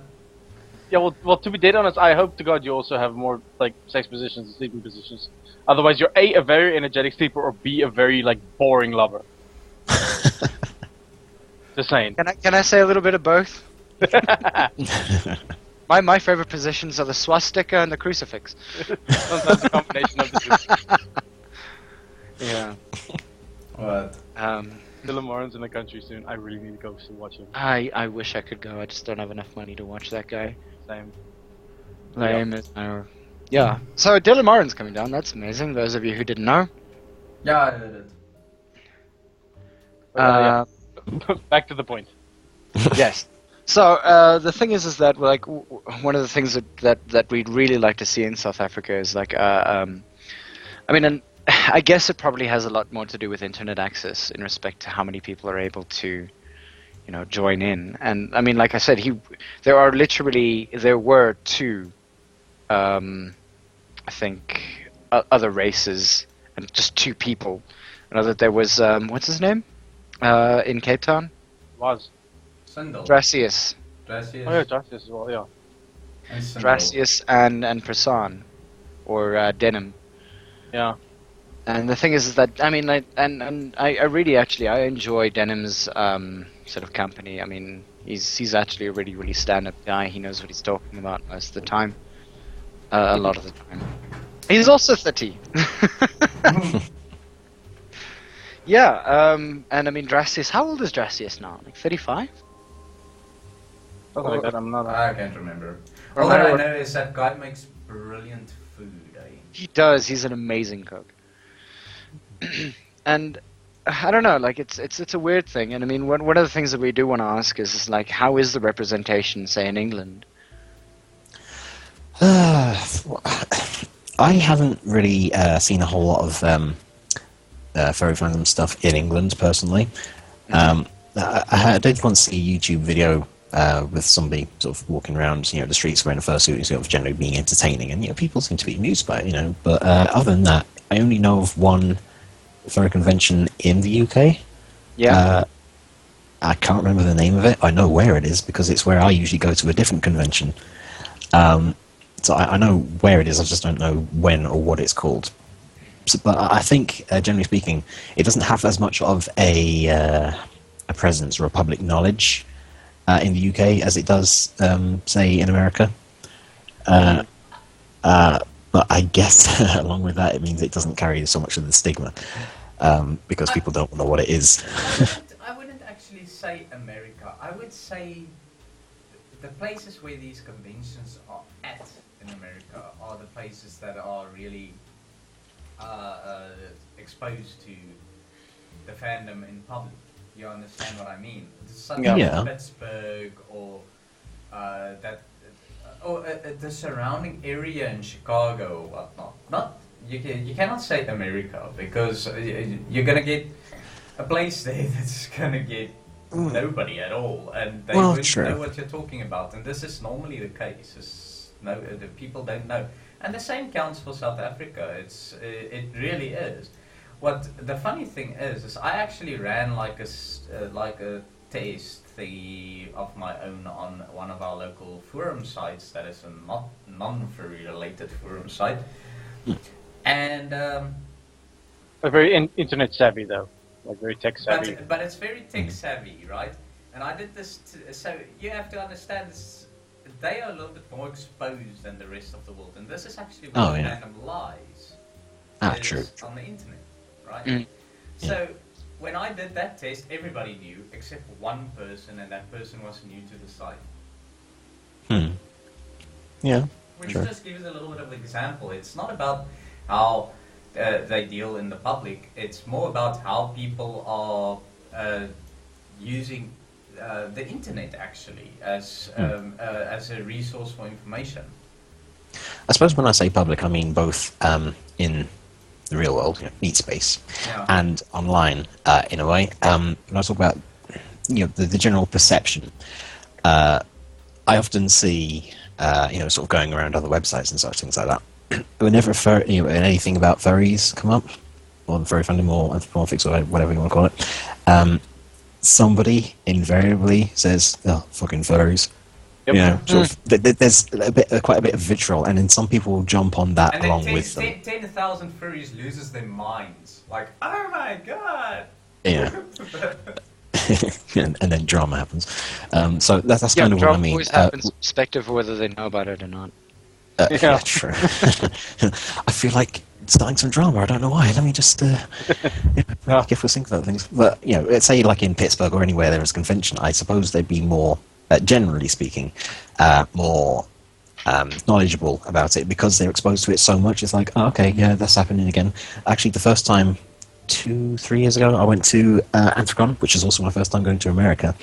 Yeah, well, to be dead honest, I hope to God you also have more like sex positions and sleeping positions. Otherwise, you're A, a very energetic sleeper, or B, a very like boring lover. Just saying. Can I say a little bit of both? My favorite positions are the swastika and the crucifix. Sometimes a combination of the two. Yeah. What? Dylan Moran's in the country soon. I really need to go to watch him. I wish I could go. I just don't have enough money to watch that guy. Same. Lame as no. Yeah. So Dylan Moran's coming down. That's amazing. Those of you who didn't know. Yeah, I did it. Uh, Back to the point. Yes. So the thing is that like one of the things that we'd really like to see in South Africa is like I mean, and I guess it probably has a lot more to do with internet access in respect to how many people are able to, join in. And I mean, like I said, there were two, I think, other races and just two people. I know that there was what's his name, in Cape Town. Was. Sindel. Dracius. Dracius. Oh yeah, Justice as well. Yeah. And Sindel. Dracius and Prasan, or Denim. Yeah. And the thing is that I mean, I really actually I enjoy Denim's sort of company. I mean, he's actually a really really stand-up guy. He knows what he's talking about most of the time. A lot of the time. He's also 30. Yeah. And I mean, Dracius. How old is Dracius now? Like 35? Something like that. I'm not. I can't remember. All that I know is that guy makes brilliant food. He does. He's an amazing cook. And I don't know, like it's a weird thing. And I mean, one of the things that we do want to ask is like, how is the representation, say, in England? I haven't really seen a whole lot of furry fandom stuff in England personally. I did once see a YouTube video with somebody sort of walking around, the streets wearing a fursuit and sort of generally being entertaining, and people seem to be amused by it, But other than that, I only know of one furry convention in the UK. Yeah. I can't remember the name of it. I know where it is because it's where I usually go to a different convention. So I know where it is. I just don't know when or what it's called. But I think, generally speaking, it doesn't have as much of a presence or a public knowledge in the UK as it does, say, in America. But I guess along with that, it means it doesn't carry so much of the stigma because people don't know what it is. I wouldn't actually say America. I would say the places where these conventions are at in America are the places that are really exposed to the fandom in public. You understand what I mean? Such as Pittsburgh or the surrounding area in Chicago or whatnot. You cannot say America because you're gonna get a place there that's gonna get nobody at all, and they wouldn't know what you're talking about. And this is normally the case. The people don't know, and the same counts for South Africa. It really is. What the funny thing is I actually ran like a test of my own on one of our local forum sites that is a non-furry related forum site. And very internet savvy though, like very tech savvy. But it's very tech savvy, right? And I did this, so you have to understand this, they are a little bit more exposed than the rest of the world, and this is actually where fandom lies. True. On the internet, right? So when I did that test, everybody knew except one person, and that person was new to the site. Yeah. Which Sure. just gives a little bit of an example. It's not about how they deal in the public. It's more about how people are using the internet actually as a resource for information. I suppose when I say public, I mean both in the real world, meat space, and online in a way. When I talk about the general perception, I often see sort of going around other websites and such things like that. Whenever anything about furries come up, or the furry fandom, or anthropomorphics, or whatever you want to call it, somebody invariably says, "Oh, fucking furries." Yep. There's quite a bit of vitriol, and then some people will jump on that And along then with them. 10,000 furries loses their minds. Like, oh my god! Yeah. and then drama happens. So that's kind of what I mean. Always happens, irrespective of whether they know about it or not. Yeah, true. I feel like starting some drama. I don't know why. Let me just careful think about things. But let's say like in Pittsburgh or anywhere there is a convention, I suppose they'd be more, generally speaking, more knowledgeable about it because they're exposed to it so much. It's like, oh, okay, yeah, that's happening again. Actually, the first time 2-3 years ago, I went to Anthrocon, which is also my first time going to America.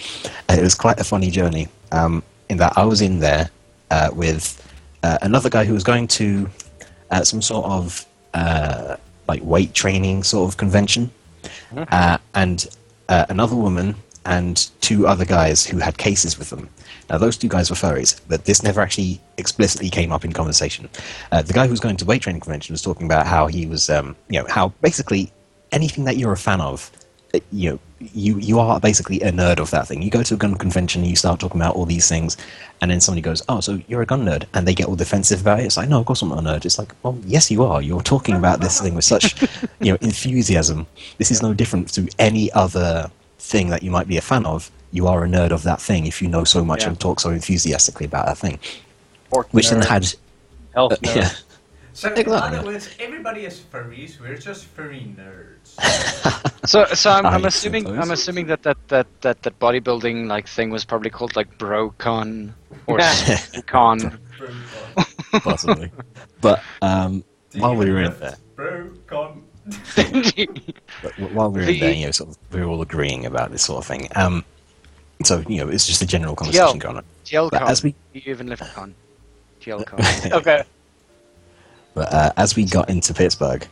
It was quite a funny journey. In that I was in there with another guy who was going to some sort of like weight training sort of convention, and another woman and 2 other guys who had cases with them. Now those 2 guys were furries, but this never actually explicitly came up in conversation. The guy who was going to weight training convention was talking about how he was, how basically anything that you're a fan of, you are basically a nerd of that thing. You go to a gun convention, you start talking about all these things, and then somebody goes, "Oh, so you're a gun nerd," and they get all defensive about it. It's like, no, of course I'm not a nerd. It's like, well, yes, you are. You're talking about this thing with such, enthusiasm. This is no different to any other thing that you might be a fan of. You are a nerd of that thing if you know so much and talk so enthusiastically about that thing. Which then had health nerd. yeah. So in Exactly. other words, everybody is furries. We're just furry nerds. So I'm I assuming suppose. that bodybuilding like thing was probably called like BroCon or Con. Possibly. But while we were in there, Bro-con. while we were in there, sort of, we were all agreeing about this sort of thing. So it's just a general conversation going on. But as we You even live Con. TLCon. Okay. But as we got into Pittsburgh,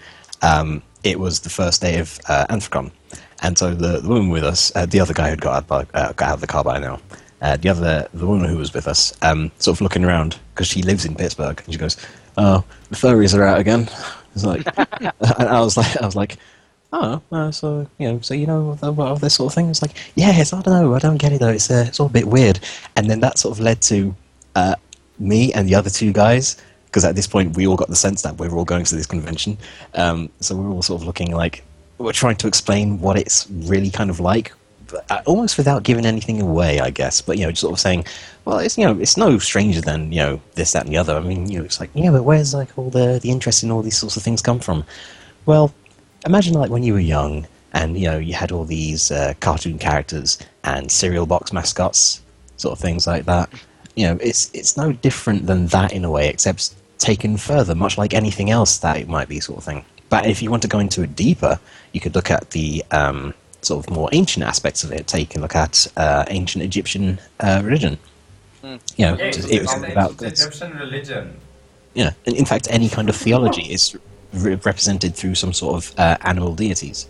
it was the first day of Anthrocon, and so the woman with us, the other guy who'd got out of the car by now, the woman who was with us, sort of looking around because she lives in Pittsburgh, and she goes, "Oh, the furries are out again." It's like, and I was like, "Oh, so about this sort of thing?" It's like, "Yes, I don't know, I don't get it though. It's all a bit weird." And then that sort of led to me and the other 2 guys. Because at this point, we all got the sense that we were all going to this convention. So we were all sort of looking like we're trying to explain what it's really kind of like, but, almost without giving anything away, I guess. But just sort of saying, well, it's it's no stranger than this, that, and the other. I mean, it's like but where's like all the interest in all these sorts of things come from? Well, imagine like when you were young and you had all these cartoon characters and cereal box mascots, sort of things like that. It's no different than that in a way, except taken further, much like anything else that it might be, sort of thing. But if you want to go into it deeper, you could look at the sort of more ancient aspects of it. Take a look at ancient Egyptian religion. It was about gods. Egyptian religion. Yeah, and in fact, any kind of theology is represented through some sort of animal deities.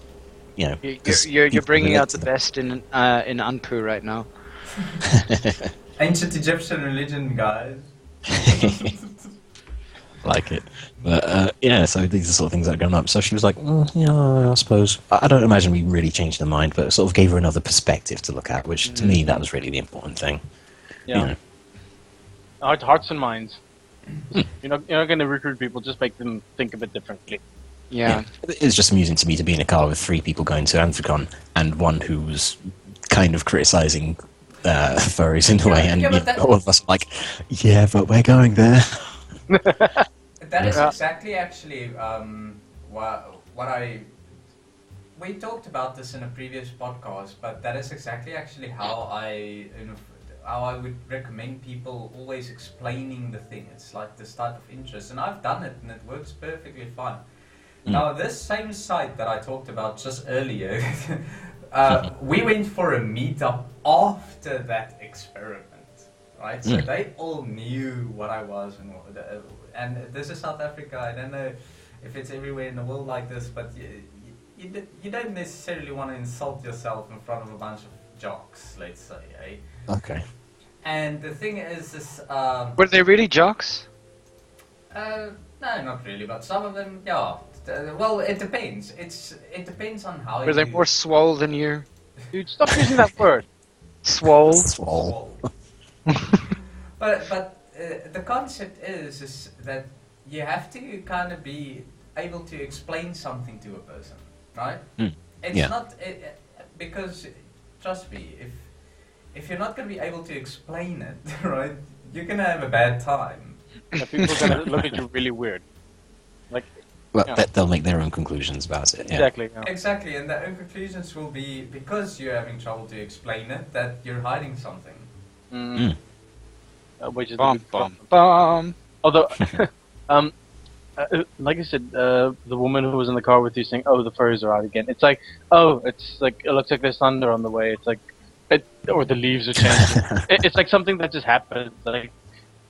You're bringing out the best in Unpw right now. Ancient Egyptian religion, guys. Like it. But so these are sort of things that are going up. So she was like, I suppose. I don't imagine we really changed her mind, but it sort of gave her another perspective to look at, which to me, that was really the important thing. Yeah. Hearts and minds. You're not going to recruit people, just make them think a bit differently. Yeah. It's just amusing to me to be in a car with 3 people going to Anthrocon and one who was kind of criticizing furries in a way, and all of us are like, yeah, but we're going there. That is exactly actually what I we talked about this in a previous podcast, but that is exactly actually how I would recommend people always explaining the thing. It's like this type of interest, and I've done it, and it works perfectly fine. Now, this same site that I talked about just earlier, we went for a meetup after that experiment, right? So they all knew what I was, and this is South Africa. I don't know if it's everywhere in the world like this, but you don't necessarily want to insult yourself in front of a bunch of jocks, let's say, eh? Okay. And the thing is, this Were they really jocks? no, not really, but some of them, yeah. Well, it depends. It depends on how. Were they more swole than you? Dude, stop using that word. Swole? Swole. But the concept is that you have to kind of be able to explain something to a person, right? It's not because trust me, if you're not going to be able to explain it, right, you're going to have a bad time. People are going to look at you really weird. Like. Well, they'll make their own conclusions about it. Yeah. Exactly. Yeah. Exactly, and their own conclusions will be because you're having trouble to explain it that you're hiding something. Which is Bum. Although, like I said, the woman who was in the car with you saying, "Oh, the furries are out again." It's like, it looks like there's thunder on the way. It's like, or the leaves are changing. It's like something that just happened. Like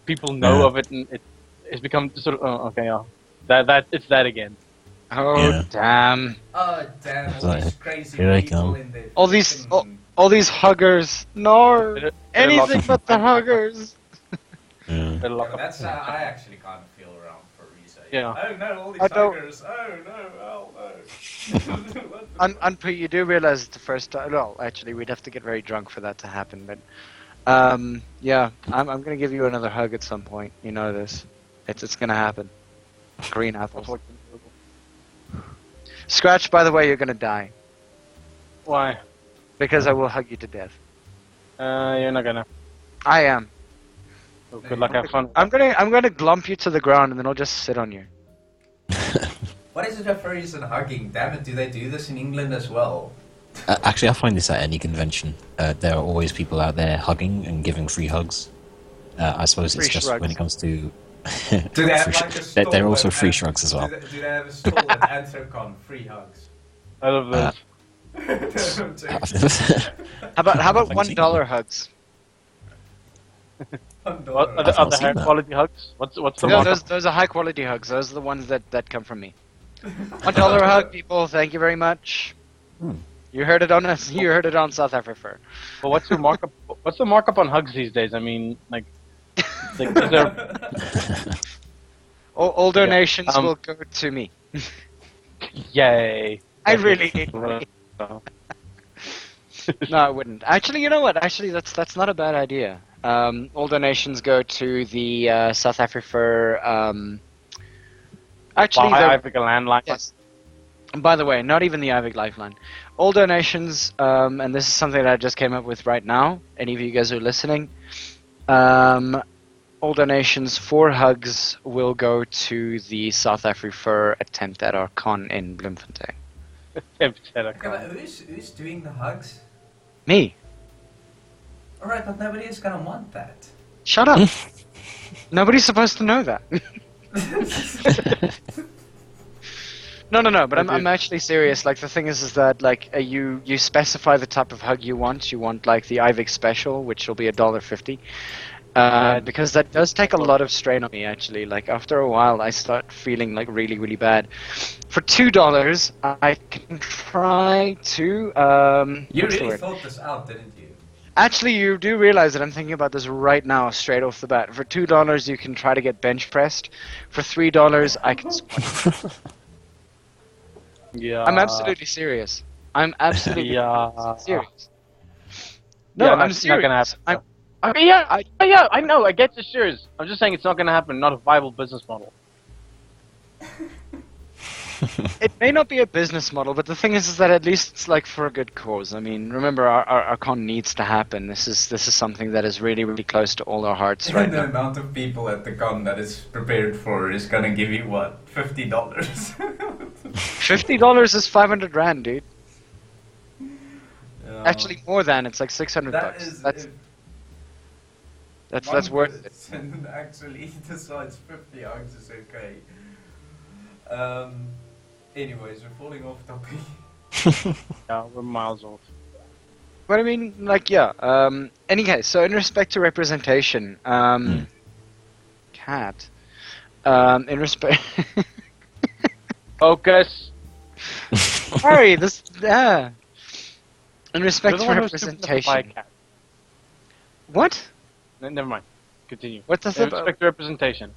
people know of it, and it's become sort of, oh, okay, yeah. It's that again. Oh damn! Oh damn! All these crazy Here I people come. in the All these huggers. No, anything but the huggers. That's how I actually kind of feel around furries. Yeah. Oh no, all these huggers. Oh no, oh no. Unput, you do realize it's the first time. Well, actually, we'd have to get very drunk for that to happen. But yeah, I'm gonna give you another hug at some point. You know this. It's gonna happen. Green apples. Scratch, by the way, you're gonna die. Why? Because I will hug you to death. You're not gonna. I am. So good luck, have fun. I'm gonna glump you to the ground and then I'll just sit on you. What is it with furries and hugging? Damn it, do they do this in England as well? Actually, I find this at any convention. There are always people out there hugging and giving free hugs. I suppose it's Free just shrugs. when it comes to... Do they have like a stall? They're also free at- shrugs as well. Do they have a stall at Anthrocon? Free hugs. I love this. How about Haven't seen $1 hugs? What, are I've not the seen high that. quality hugs? What's the No, markup? those are high quality hugs. Those are the ones that come from me. $1 hug, people. Thank you very much. You heard it on us. You heard it on South-Afrifur. But what's your markup? What's the markup on hugs these days? I mean, like is there? All donations Yeah, will go to me. Yay! I really need money. No. No, I wouldn't. Actually, you know what? Actually, that's not a bad idea. All donations go to the South-Afrifur. Actually, Ivic landline. yes. And by the way, not even the Ivic Lifeline. All donations, and this is something that I just came up with right now. Any of you guys who are listening, all donations for hugs will go to the South-Afrifur attempt at our con in Bloemfontein. Okay, but who's doing the hugs? Me. Alright, but nobody is gonna want that. Shut up. Nobody's supposed to know that. No, but I'm actually serious. Like, the thing is that, like, you specify the type of hug you want. You want, like, the Ivic special, which will be $1.50. Because that does take a lot of strain on me, actually. Like, after a while, I start feeling, like, really, really bad. For $2, I can try to, You what's the really word? thought this out, didn't you? Actually, you do realize that I'm thinking about this right now, straight off the bat. For $2, you can try to get bench pressed. For $3, I can squat. Yeah. I'm absolutely serious. I'm absolutely serious. No, Yeah, I'm it's serious. not gonna happen. I'm, Okay, yeah, I know. I get the shares. I'm just saying it's not gonna happen. Not a viable business model. it may not be a business model, but the thing is that at least it's like for a good cause. I mean, remember, our con needs to happen. This is something that is really, really close to all our hearts right The now. amount of people at the con that is prepared for is gonna give you what? $50. $50 is 500 rand, dude. Actually, more than it's like 600 that bucks. is That's worth it. And actually decides 50 ounces is okay. Anyways, we're falling off topic. Yeah, we're miles off. But I mean, like, yeah. Any case, so in respect to representation, cat. In respect. Focus. Sorry, this. In respect to You're the one who's stupid enough to buy a representation. cat. What? Never mind. Continue. What does In it? respect to representation.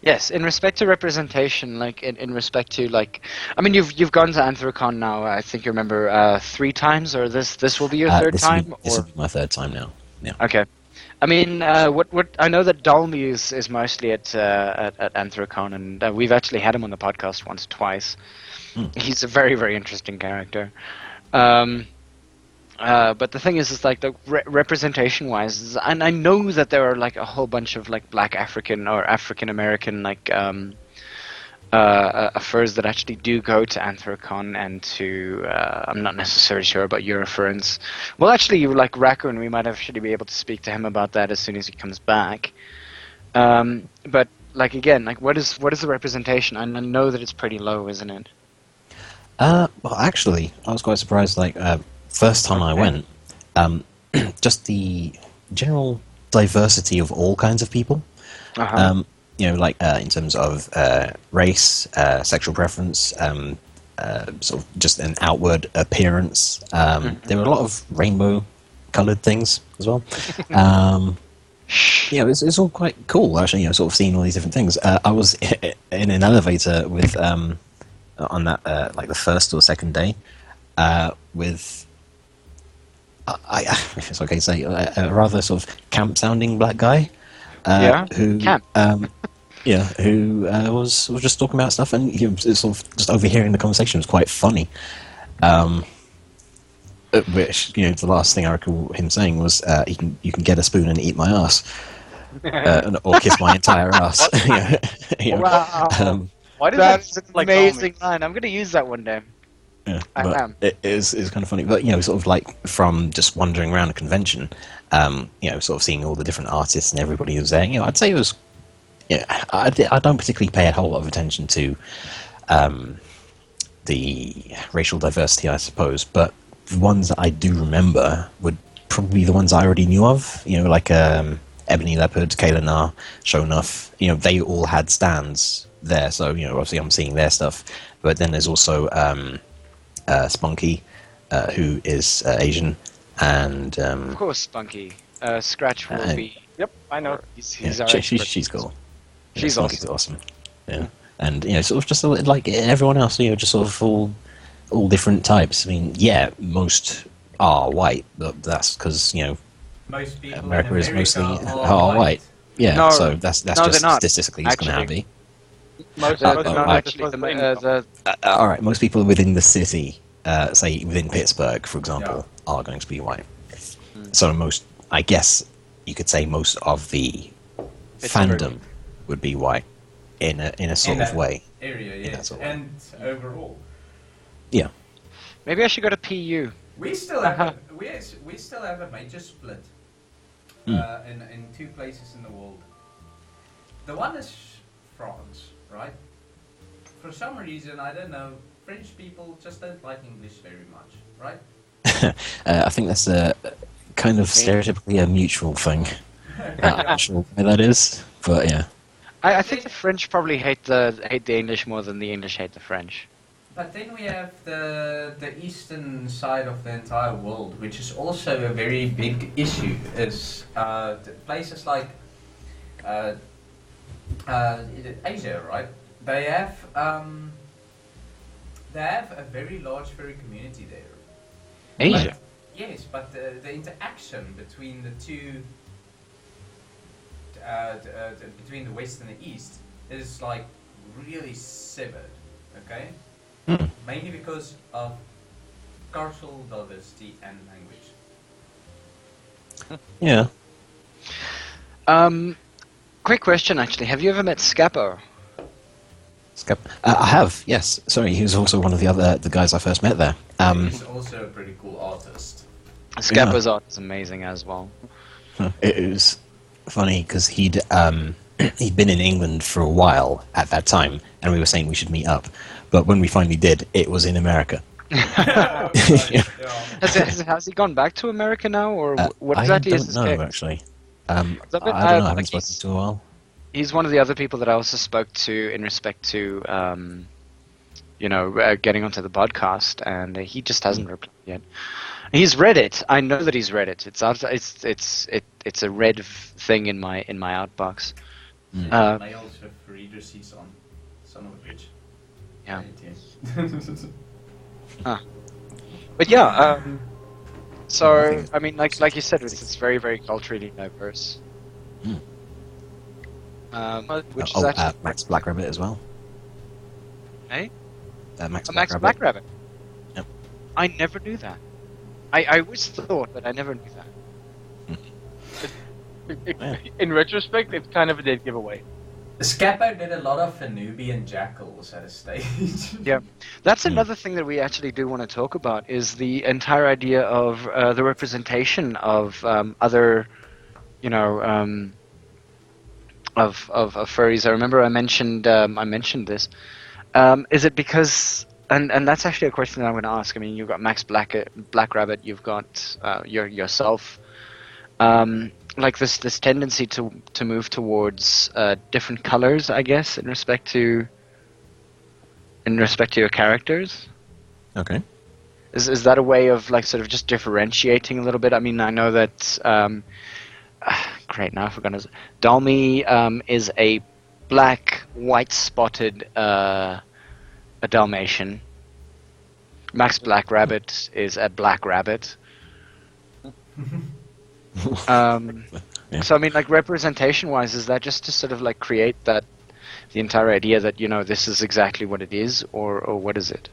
Yes, in respect to representation, like in respect to like, I mean, you've gone to Anthrocon now. I think you remember 3 times, or this will be your third time. This Or will be my third time now. Yeah. okay, I mean, what I know that Dalmy is mostly at Anthrocon, and we've actually had him on the podcast once or twice. He's a very, very interesting character. But the thing is like the representation-wise, and I know that there are like a whole bunch of like Black African or African American like furs that actually do go to Anthrocon and to I'm not necessarily sure about Eurofurence. Well, actually, like Raccoon, we might actually be able to speak to him about that as soon as he comes back. But like again, like what is the representation? And I know that it's pretty low, isn't it? Well, actually, I was quite surprised. Like, first time I went, just the general diversity of all kinds of people. You know, like in terms of race, sexual preference, sort of just an outward appearance. There were a lot of rainbow-colored things as well. Yeah, it's all quite cool, actually, you know, sort of seeing all these different things. I was in an elevator with, on that, like the first or second day, with, if it's okay to say, a rather sort of camp-sounding black guy. Who, camp. Who was just talking about stuff, and sort of just overhearing the conversation was quite funny. Which, you know, the last thing I recall him saying was, "You can get a spoon and eat my ass, or kiss my entire ass." Wow! Why does That's that an like amazing line. I'm gonna use that one day. Yeah, I but am. it is kind of funny, but you know, sort of like from just wandering around a convention, you know, sort of seeing all the different artists and everybody who was there. You know, I'd say it was. Yeah, I don't particularly pay a whole lot of attention to the racial diversity, I suppose, but the ones that I do remember would probably be the ones I already knew of. You know, like Ebony Leopard, Kalinar, Shonuff. You know, they all had stands there, so you know, obviously I'm seeing their stuff. But then there's also Spunky, who is Asian, and Of course, Spunky. Scratch will be. Yep, I know. He's yeah, our she's expert. cool. Yeah, She's Spunky's awesome. Yeah, and you know, sort of just like everyone else, you know, just sort of all different types. I mean, yeah, most are white, but that's because, you know, Most people America in is mostly are white. Yeah, No, so that's no, just they're not, statistically it's going to actually. be. Most No, most no, people actually, are supposed to All right, most people within the city, say within Pittsburgh, for example, are going to be white. So most, I guess, you could say most of the fandom would be white in a sort of way. area, in that yes, sort of way. and overall. Yeah. Maybe I should go to PU. We still have we still have a major split in 2 places in the world. The one is France, right? For some reason, I don't know, French people just don't like English very much, right? I think that's a kind of stereotypically a mutual thing. I'm not sure why that is, but yeah. I think the French probably hate the English more than the English hate the French. But then we have the eastern side of the entire world, which is also a very big issue. Is places like Asia, right? They have a very large furry community there. Asia? But, yes, but the interaction between the two, between the west and the east, is like really severed. Okay. Mainly because of cultural diversity and language. Yeah. Quick question, actually. Have you ever met Scappo? I have, yes. Sorry, he was also one of the guys I first met there. He's also a pretty cool artist. Scappa's art is amazing as well. It was funny because he'd been in England for a while at that time, and we were saying we should meet up. But when we finally did, it was in America. Has he gone back to America now, or what exactly is his I don't know, case? actually. I don't know. I haven't spoken to him in a while. He's one of the other people that I also spoke to in respect to, getting onto the podcast, and he just hasn't replied yet. He's read it. I know that he's read it. It's a read thing in my outbox. I also have reader seats on. Son of a bitch. Yeah. But yeah. So I mean, like you said, it's very, very culturally diverse. Which is actually Max Black Rabbit as well. Hey? Max Black Rabbit. Yep. I never knew that. I always thought, but I never knew that. In retrospect, it's kind of a dead giveaway. Scappo did a lot of Anubian jackals at a stage. Yeah, that's another thing that we actually do want to talk about is the entire idea of the representation of other, of furries. I remember I mentioned this. Is it because and that's actually a question that I'm going to ask. I mean, you've got Max Black Rabbit, you've got yourself. Like this tendency to move towards different colors, I guess, in respect to your characters. Okay. Is that a way of like sort of just differentiating a little bit? I mean, I know that great, now I forgot. Dalmy is a black, white spotted a Dalmatian. Max Black Rabbit is a black rabbit. Yeah. So I mean, like representation-wise, is that just to sort of like create the entire idea that this is exactly what it is, or what is it?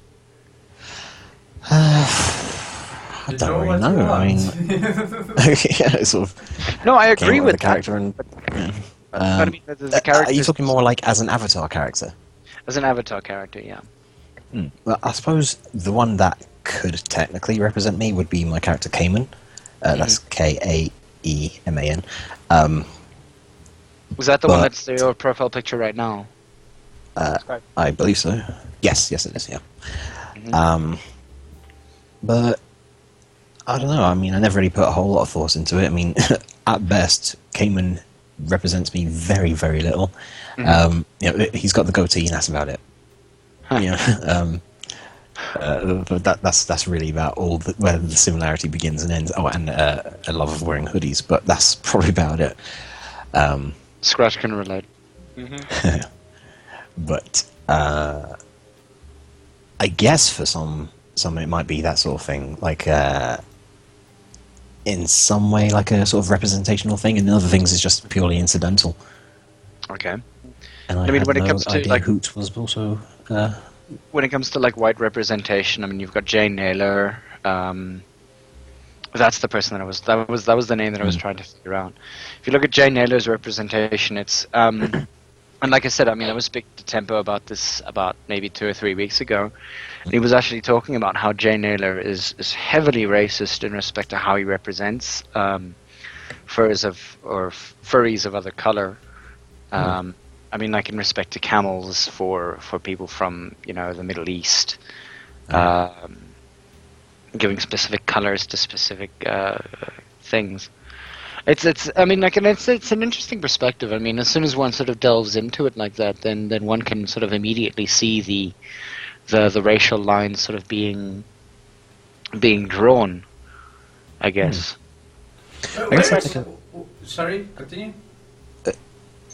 I don't really know. I mean, yeah, sort of. No, I agree with the character, and I mean, the character. Are you talking more like as an avatar character? As an avatar character, yeah. Well, I suppose the one that could technically represent me would be my character Kmanic. That's Kaeman. Was that the one that's your profile picture right now? I believe so. Yes, it is. Yeah. But I don't know. I mean, I never really put a whole lot of thought into it. I mean, at best, Kmanic represents me very, very little. He's got the goatee, and that's about it. But that's really about all where the similarity begins and ends. Oh, and a love of wearing hoodies, but that's probably about it. Scratch can relate. But I guess for some it might be that sort of thing, like in some way, like a sort of representational thing, and other things is just purely incidental. Okay. And I mean, when it comes to like Hoot was also. When it comes to like white representation, I mean, you've got Jay Naylor. That's the person that was the name that I was trying to figure out. If you look at Jay Naylor's representation, it's and like I said, I mean, I was speaking to Tempo about this about maybe 2 or 3 weeks ago. And he was actually talking about how Jay Naylor is heavily racist in respect to how he represents furries of other color. I mean, like in respect to camels for people from the Middle East, giving specific colors to specific things. It's I mean, like, and it's an interesting perspective. I mean, as soon as one sort of delves into it like that, then one can sort of immediately see the racial lines sort of being drawn, I guess. Sorry, continue.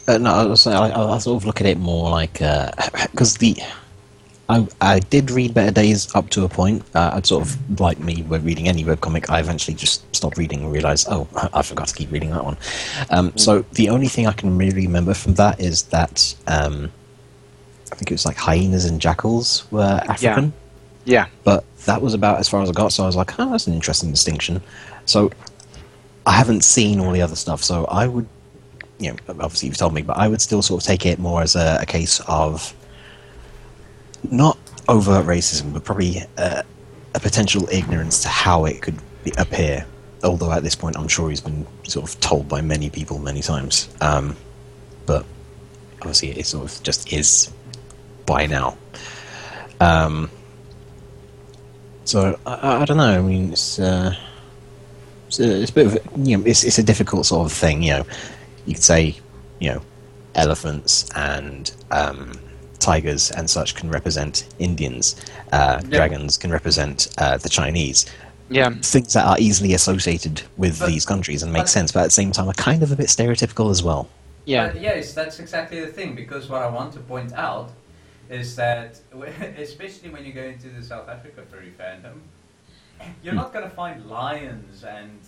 No, I was saying, I sort of look at it more like because I did read Better Days up to a point. I'd sort of, like me, when reading any webcomic, I eventually just stopped reading and realised, oh, I forgot to keep reading that one. So the only thing I can really remember from that is that I think it was like hyenas and jackals were African. Yeah. But that was about as far as I got, so I was like, oh, that's an interesting distinction. So I haven't seen all the other stuff, so I would, obviously you've told me, but I would still sort of take it more as a case of not overt racism, but probably a potential ignorance to how it could appear. Although at this point, I'm sure he's been sort of told by many people many times. But obviously, it sort of just is by now. So I don't know. I mean, it's a bit of it's a difficult sort of thing. You could say elephants and tigers and such can represent Indians. Dragons can represent the Chinese. Yeah. Things that are easily associated with these countries and make sense, but at the same time are kind of a bit stereotypical as well. Yeah. But yes, that's exactly the thing, because what I want to point out is that, especially when you go into the South-Afrifur Furry Fandom, you're not going to find lions and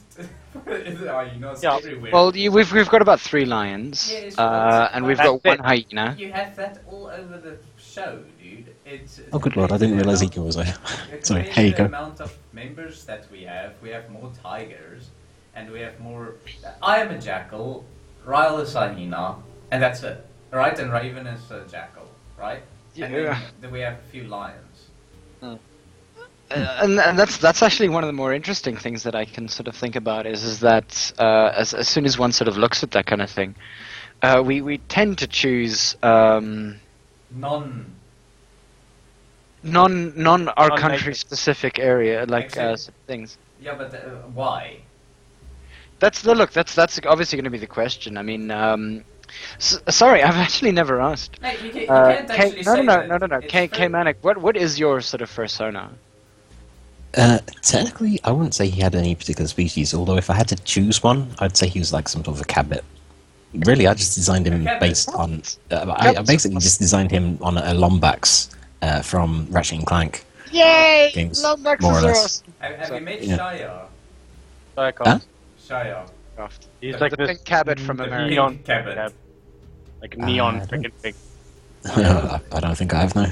everywhere. Well, we've got about 3 lions, Yes, and we've got 1 hyena. You have that all over the show, dude. It's Oh, good lord! I didn't realise Eco was there. Sorry, Crazy here you the go. amount of members that we have. We have more tigers, and we have more. I am a jackal. Ryle is a hyena, and that's it, right? And Raven is a jackal, right? Yeah. And then we have a few lions. And that's actually one of the more interesting things that I can sort of think about is that as soon as one sort of looks at that kind of thing, we tend to choose non our country specific area things. Yeah, but why? That's obviously going to be the question. I mean, sorry, I've actually never asked. Hey, you can't actually say that. No. Kmanic, what is your sort of fursona? Technically, I wouldn't say he had any particular species, although if I had to choose one, I'd say he was like some sort of a cabbit. Really, I just designed him based on... I basically just designed him on a Lombax from Ratchet and Clank. Yay! Games, Lombax more or is less. awesome. Have you met Yeah. Shia? Huh? Shia. He's The like pink this cabbit from America. neon Pink cabbit. like neon I freaking pig. I don't think I have, no.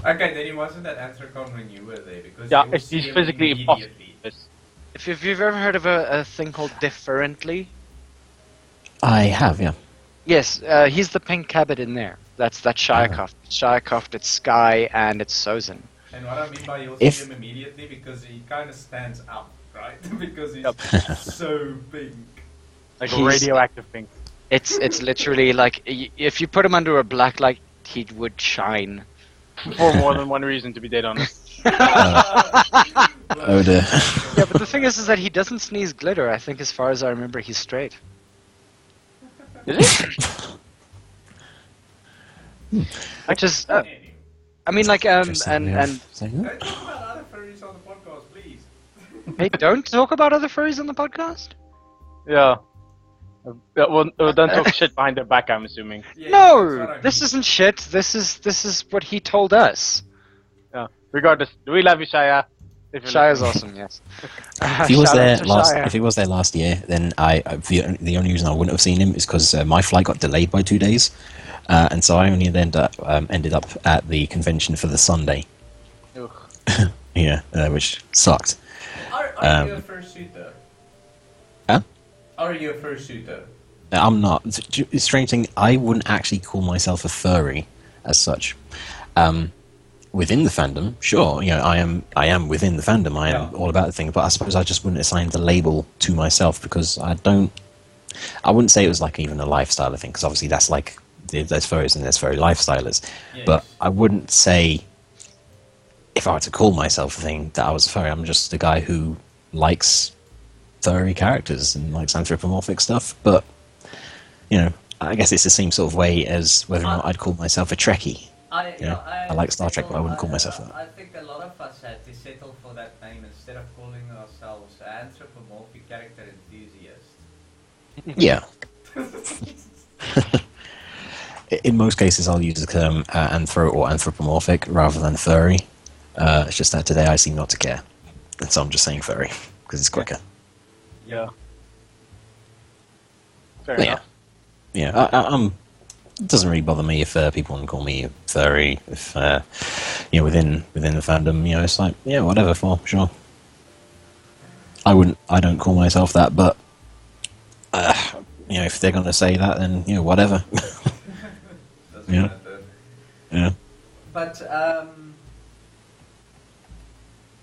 Okay, then he wasn't at Anthrocon when you were there, because Yeah, you will see he's him physically impossible. immediately. If you've ever heard of a thing called Differently, I have, yeah. yes, he's the pink cabbit in there. That's Shiakoft. Shiakoft, it's Sky, and it's Sozin. And what I mean by you'll If- see him immediately, because he kind of stands out, right? Because he's Yep. so pink. Like a He's- radioactive pink. It's literally like if you put him under a black light, he would shine. For more than one reason, to be dead honest. Oh dear. Yeah, but the thing is that he doesn't sneeze glitter. I think, as far as I remember, he's straight. Is it? Which is, I mean, like, and Saying that? Don't talk about other furries on the podcast, please. hey, don't talk about other furries on the podcast. Yeah. Well, don't talk shit behind their back, I'm assuming. Yeah, that's No, what I this mean. isn't shit. This is what he told us. Yeah. Regardless, we love you, Shia. If you're Shia's listening. awesome, yes. If he was Shout out there to last, Shia. if he was there last year, then the only reason I wouldn't have seen him is because my flight got delayed by 2 days, and so I only ended up at the convention for the Sunday. Ugh. Yeah, which sucked. Are you a fursuiter? Huh? Are you a fursuiter? I'm not. Strange thing, I wouldn't actually call myself a furry as such. Within the fandom, sure, I am within the fandom. I am all about the thing, but I suppose I just wouldn't assign the label to myself because I wouldn't say it was like even a lifestyle thing, because obviously that's like there's furries and there's furry lifestylers. Yes. But I wouldn't say, if I were to call myself a thing, that I was a furry. I'm just a guy who likes furry characters and likes anthropomorphic stuff. But I guess it's the same sort of way as whether or not I'd call myself a Trekkie. I like Star Trek, but I wouldn't call myself that. I think a lot of us had to settle for that name instead of calling ourselves anthropomorphic character enthusiast. Yeah. In most cases, I'll use the term anthro or anthropomorphic rather than furry. It's just that today I seem not to care, and so I'm just saying furry because it's quicker. Yeah. Fair But enough. yeah. It doesn't really bother me if people want to call me furry. If within the fandom, it's like whatever for sure. I don't call myself that, but if they're gonna say that, then whatever. Doesn't matter. Yeah. But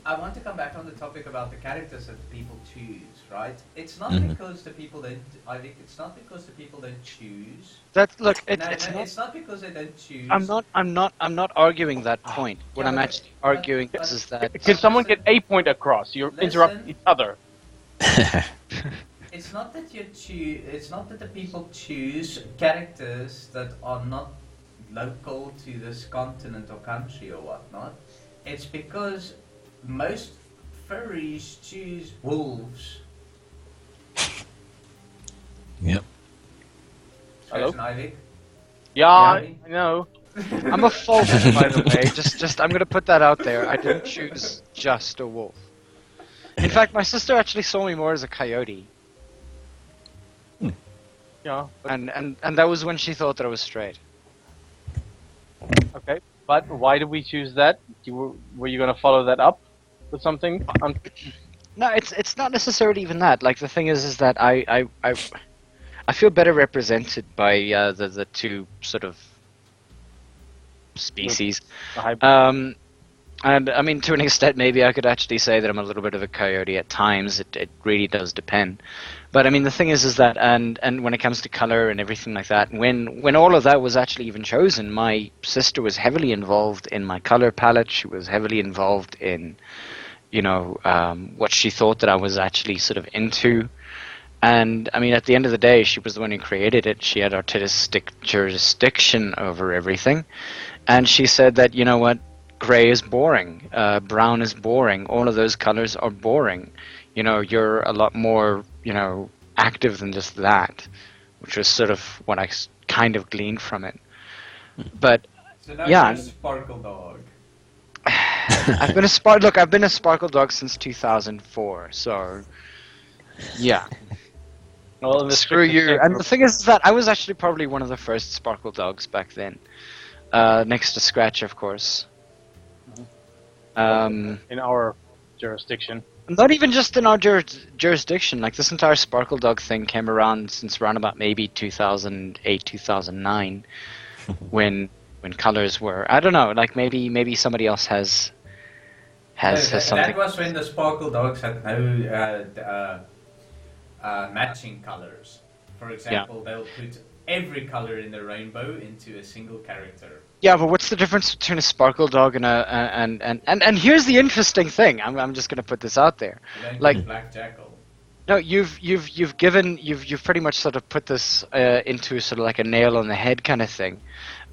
I want to come back on the topic about the characters that the people choose, right? It's not because the people don't. I think it's not because the people don't choose. Look, It's not because they don't choose. I'm not arguing that point. What I'm actually arguing is that. Can someone get a point across? You're interrupting each other. It's not that you choose. It's not that the people choose characters that are not local to this continent or country or whatnot. It's because most furries choose wolves. Yep. Hello? Ivic? Yeah, I know. I'm a fault, by the way. Just I'm gonna put that out there. I didn't choose just a wolf. In fact, my sister actually saw me more as a coyote, Yeah. and that was when she thought that I was straight. Okay. But why did we choose that? Were you gonna follow that up with something? No, it's not necessarily even that. Like the thing is that I feel better represented by the two sort of species. And I mean, to an extent, maybe I could actually say that I'm a little bit of a coyote at times. It really does depend. But I mean, the thing is that, and when it comes to color and everything like that, when all of that was actually even chosen, my sister was heavily involved in my color palette. She was heavily involved in, what she thought that I was actually sort of into. And I mean, at the end of the day, she was the one who created it. She had artistic jurisdiction over everything. And she said that, you know what? Gray is boring. Brown is boring. All of those colors are boring. You're a lot more, active than just that, which was sort of what I kind of gleaned from it. But so now yeah, you're a sparkle dog. I've been a sparkle dog since 2004. So yeah. Well, Screw you. And the thing is that I was actually probably one of the first sparkle dogs back then, next to Scratch, of course. In our jurisdiction. Not even just in our jurisdiction. Like this entire sparkle dog thing came around since around about maybe 2008, 2009, when colors were. I don't know. Like maybe somebody else has something. That was when the sparkle dogs had no matching colors. For example, they'll put every color in the rainbow into a single character. Yeah, but what's the difference between a sparkle dog and and here's the interesting thing. I'm just gonna put this out there. Like Black Jackal. No, you've pretty much sort of put this into sort of like a nail on the head kind of thing.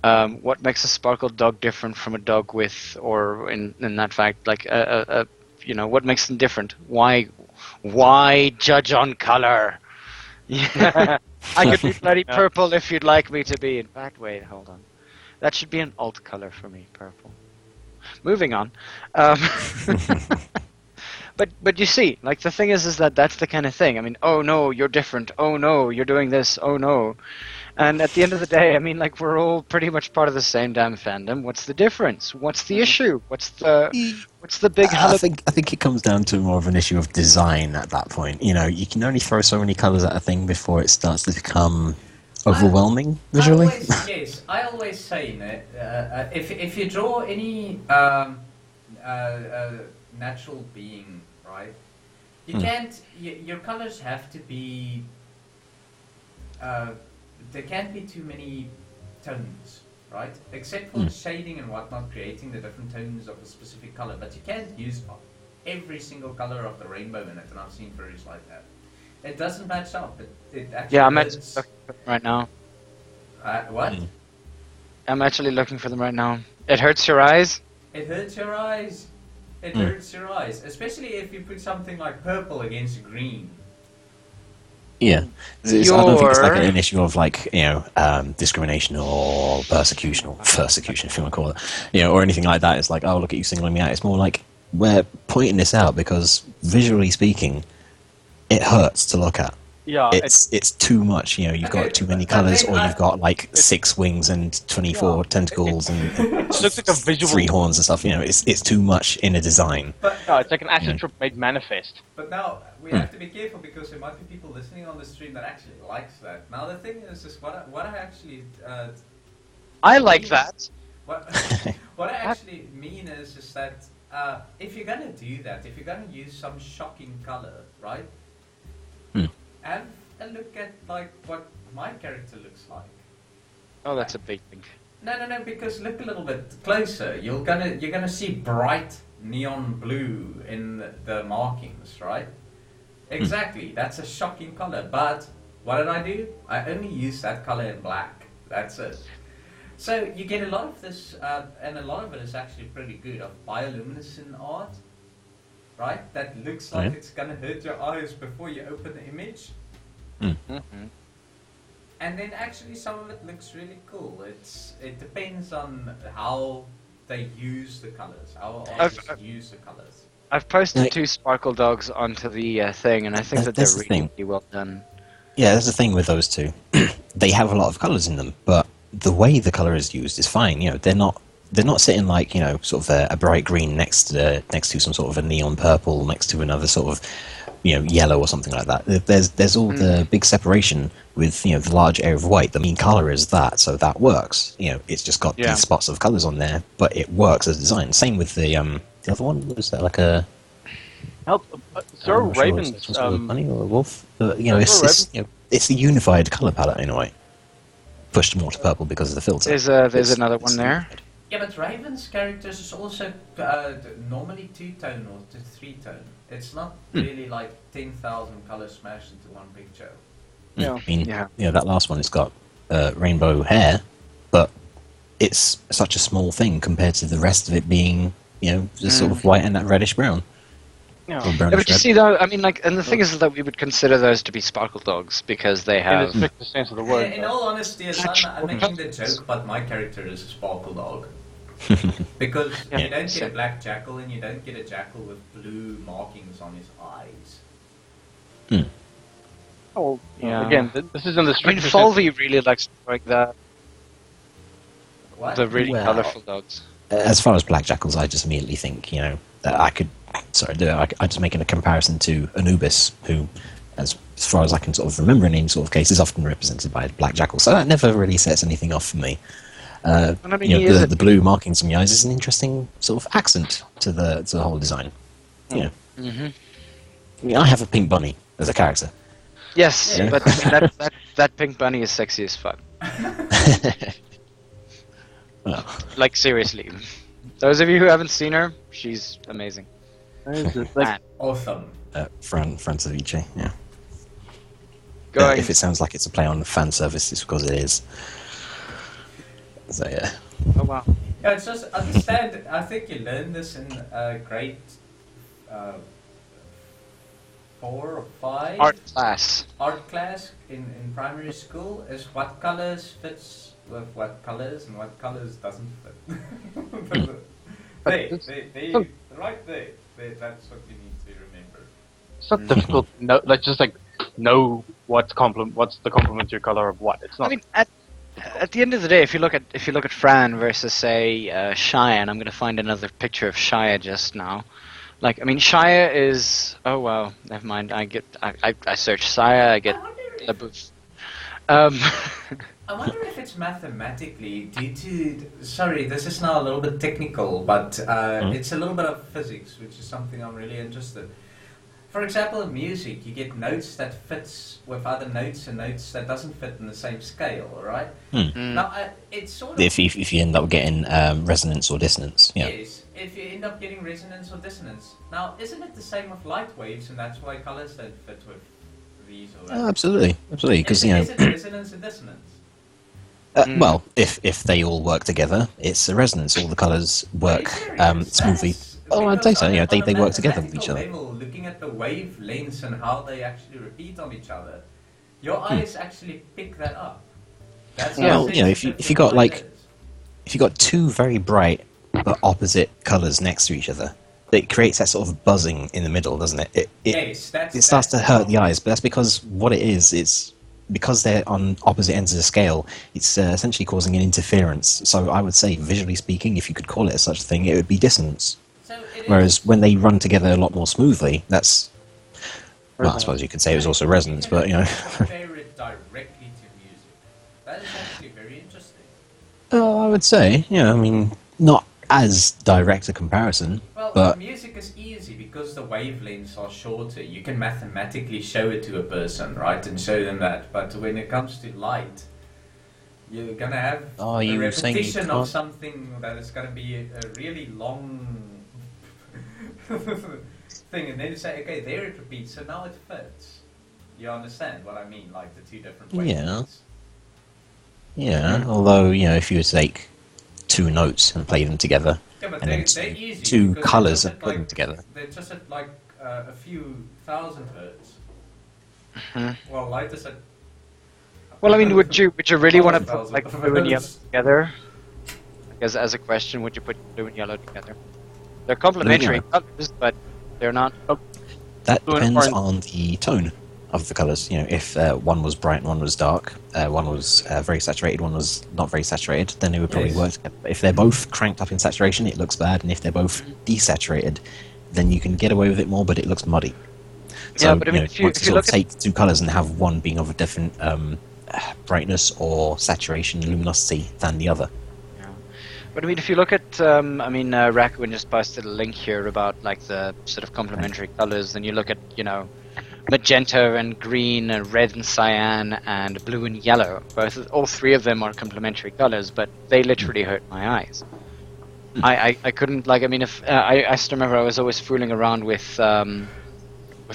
What makes a sparkle dog different from a dog with, or in that fact, like what makes them different? Why judge on color? I could be bloody purple if you'd like me to be. In fact, wait, hold on. That should be an alt color for me, purple. Moving on. But you see, like the thing is that that's the kind of thing. I mean, oh no, you're different. Oh no, you're doing this. Oh no. And at the end of the day, I mean, like we're all pretty much part of the same damn fandom. What's the difference? What's the issue? What's the big? I think it comes down to more of an issue of design at that point. You can only throw so many colors at a thing before it starts to become overwhelming visually. I always say that if you draw any natural being, right? You can't. Your colors have to be. There can't be too many tones, right? Except for shading and whatnot, creating the different tones of a specific color. But you can't use every single color of the rainbow in it, and I've seen furries like that. It doesn't match up. It actually. Yeah, I'm actually looking for them right now. What? I'm actually looking for them right now. It hurts your eyes. It hurts your eyes. It hurts your eyes, especially if you put something like purple against green. Yeah, I don't think it's like an issue of like discrimination or persecution if you want to call it, or anything like that. It's like, oh, look at you singling me out. It's more like we're pointing this out because visually speaking, it hurts to look at. Yeah, it's too much. You've got too many colors, or you've got like 6 wings and 24 tentacles and it looks like a visual 3 horns and stuff. It's too much in a design. But no, it's like an acid trip made manifest. But now we have to be careful because there might be people listening on the stream that actually likes that. Now the thing is what I actually I like that. What I actually mean is that if you're gonna do that, if you're gonna use some shocking color, right? Have a look at like what my character looks like. Oh, that's a big thing. No, because look a little bit closer. You're gonna see bright neon blue in the markings, right? Exactly, that's a shocking color. But what did I do? I only use that color in black. That's it. So you get a lot of this, and a lot of it is actually pretty good, of bioluminescent art, right? That looks like it's gonna hurt your eyes before you open the image. And then actually some of it looks really cool. It depends on how they use the colors, how artists use the colors. I've posted 2 sparkle dogs onto the thing, and I think that they're really well done. Yeah, that's the thing with those two. They have a lot of colours in them, but the way the colour is used is fine. You know, they're not sitting like, you know, sort of a bright green next to some sort of a neon purple next to another sort of, you know, yellow or something like that. There's all the big separation with, you know, the large area of white. The main colour is that, so that works. You know, it's just got these spots of colours on there, but it works as design. Same with the other one. Was that like a Sir Raven's a bunny or a wolf? You know, it's a unified colour palette in a way. Pushed more to purple because of the filter. There's another one there. Yeah, but Raven's characters is also normally 2-tone or 3-tone. It's not really like 10,000 colours smashed into one picture. Yeah, I mean, that last one, it's got rainbow hair, but it's such a small thing compared to the rest of it being, you know, just sort of white and that reddish brown. Yeah, but you see, though, I mean, like, and the thing is that we would consider those to be sparkle dogs because they have. In the strictest sense of the word. In all honesty, I'm making the joke, but my character is a sparkle dog. Because you don't get a black jackal and you don't get a jackal with blue markings on his eyes. Oh, yeah. Again, this is in the strictest. I mean, Fulvey really likes like that. What? The really colourful dogs. As far as black jackals, I just immediately think, you know, that I could. I'm just making a comparison to Anubis, who, as far as I can sort of remember in any sort of case, is often represented by a black jackal. So that never really sets anything off for me. I mean, you know, the blue markings on the eyes is an interesting sort of accent to the whole design. Yeah. I mean, I have a pink bunny as a character. Yes, but that pink bunny is sexy as fuck. Well, like seriously, those of you who haven't seen her, she's amazing. Awesome. Franceviche, yeah. Going. If it sounds like it's a play on fan service, it's because it is. So yeah. Oh wow. Yeah, it's just understand. I think you learned this in grade 4 or 5 art class in primary school. Is what colors fits with what colors and what colors doesn't fit. Right there. That's what you need to remember. It's not difficult. No, know what's the complementary color of what. It's not. I mean, at the end of the day, if you look at Fran versus say Shia, and I'm going to find another picture of Shia just now. Like, I mean, Shia is. Oh wow, never mind. I search Shia, I get the booth. I wonder if it's mathematically due to. Sorry, this is now a little bit technical, but it's a little bit of physics, which is something I'm really interested in. For example, in music, you get notes that fits with other notes and notes that doesn't fit in the same scale, right? Now, it's sort of... If you end up getting resonance or dissonance, yeah. Yes, if you end up getting resonance or dissonance. Now, isn't it the same with light waves, and that's why colors don't fit with these or that? Absolutely, because, you know... Is it resonance and dissonance? Well, if they all work together, it's a resonance. All the colours work smoothly. Oh, I'd say so. Yeah, they work together with each other. Level, looking at the wavelengths and how they actually repeat on each other, your eyes actually pick that up. That's well, you know, if you got two very bright but opposite colours next to each other, it creates that sort of buzzing in the middle, doesn't it? It starts to hurt the eyes, but that's because what it is, it's because they're on opposite ends of the scale, it's essentially causing an interference. So I would say, visually speaking, if you could call it such a thing, it would be dissonance. Whereas when they run together a lot more smoothly, that's... Well, I suppose you could say it was also resonance, but, you know... compare it directly to music. That is actually very interesting. I would say, yeah, I mean, not as direct a comparison. Well, But music is easy because the wavelengths are shorter. You can mathematically show it to a person, right, and show them that. But when it comes to light, you're gonna have a you saying you repetition of can't? something that is gonna be a really long thing, and then you say, okay, there it repeats, so now it fits. You understand what I mean? Like the two different wavelengths. Yeah, although, if you were to take two notes and play them together, Yeah, but and then they're easy two because colours they're and just put at them together. They're just at like a few thousand hertz. Mhm. Well, light is at. Well, I mean, would you really want to put 1,000 like blue and yellow together? As a question, would you put blue and yellow together? They're complementary colors, but they're not. That Blue and depends orange. on the tone of the colours. If one was bright and one was dark, one was very saturated, one was not very saturated, then it would probably Yes. work together. But if they're both cranked up in saturation, it looks bad, and if they're both desaturated, then you can get away with it more, but it looks muddy. So, Yeah, but I mean, if you to sort look of at take two colours and have one being of a different brightness or saturation, luminosity than the other. But I mean, if you look at, Raccoon just posted a link here about like the sort of complementary colors. Then you look at, magenta and green and red and cyan and blue and yellow. All three of them are complementary colors, but they literally hurt my eyes. I couldn't if I still remember I was always fooling around with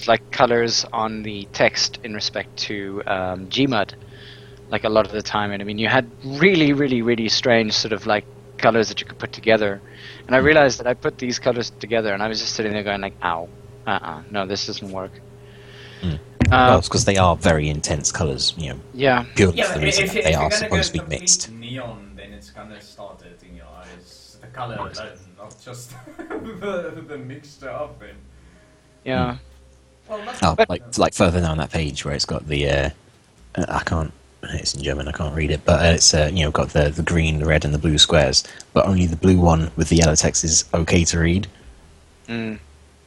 like colors on the text in respect to Gmod, like a lot of the time. And I mean, you had really, really, really strange sort of like colors that you could put together, and I realized that I put these colors together, and I was just sitting there going like, "Ow, no, this doesn't work." Well, it's because they are very intense colours, Yeah, purely Yeah, for but the reason if that they you're are gonna go supposed to be complete mixed. neon, then it's gonna start hurting your eyes. The color alone, not just the mixture of them. yeah. Well, not Oh, like further down that page where it's got the I can't. It's in German. I can't read it, but it's got the green, the red, and the blue squares. But only the blue one with the yellow text is okay to read,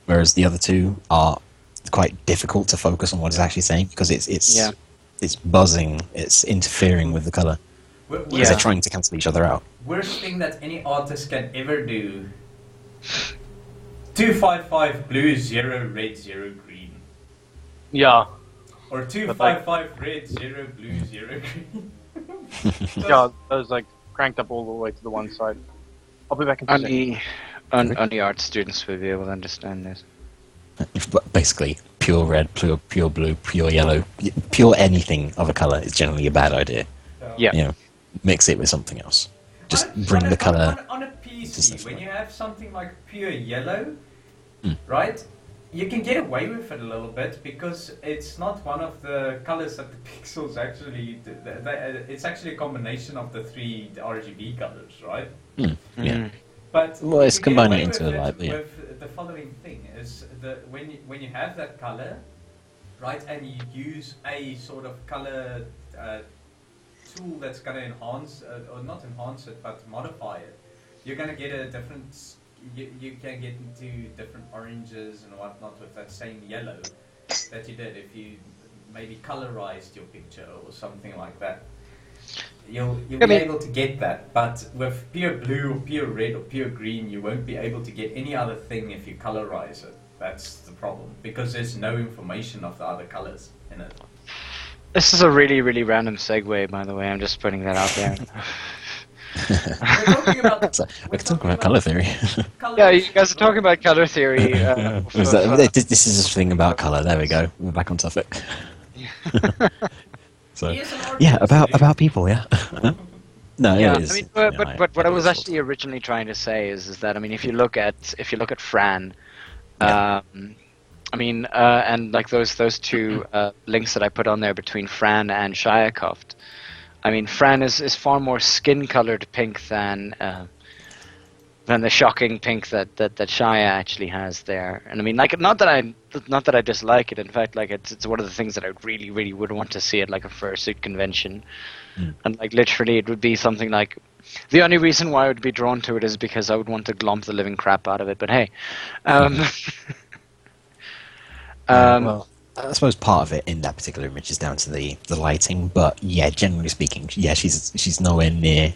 whereas the other two are quite difficult to focus on what it's actually saying because it's buzzing, it's interfering with the color because they're trying to cancel each other out. Worst thing that any artist can ever do. 255 blue, 0 red, 0 green. Yeah. Or 255 red, 0 blue, 0 green. Yeah, those like cranked up all the way to the one side. I'll be back in 2 seconds. Only art students will be able to understand this. Basically, pure red, pure blue, pure yellow, pure anything of a color is generally a bad idea. Yeah. Mix it with something else. Just bring the color. On a PC, when you have something like pure yellow, right? You can get away with it a little bit because it's not one of the colors that the pixels actually. It's actually a combination of the three RGB colors, right? Yeah. But Well, it's you get combining away into with a light, yeah. with the following thing is when you have that color, right, and you use a sort of color tool that's going to enhance or not enhance it but modify it, you're going to get a different. You can get into different oranges and whatnot with that same yellow that you did if you maybe colorized your picture or something like that. You'll be able to get that, but with pure blue or pure red or pure green, you won't be able to get any other thing if you colorize it. That's the problem, because there's no information of the other colors in it. This is a really, really random segue, by the way. I'm just putting that out there. We can talk about color theory. Yeah, you guys are talking about color theory. This is a thing about color. There we go. We're back on topic. So, yeah, about people. Yeah. No, yeah, it is. I mean, but what I was actually originally trying to say is that I mean, if you look at Fran, and like those two links that I put on there between Fran and Shiakoft. I mean, Fran is far more skin-colored pink than the shocking pink that Shia actually has there. And I mean, like, not that I dislike it. In fact, like, it's one of the things that I really, really would want to see at like a fursuit convention. And like, literally, it would be something like. The only reason why I would be drawn to it is because I would want to glomp the living crap out of it. But hey, well, I suppose part of it in that particular image is down to the lighting, but yeah, generally speaking, yeah, she's nowhere near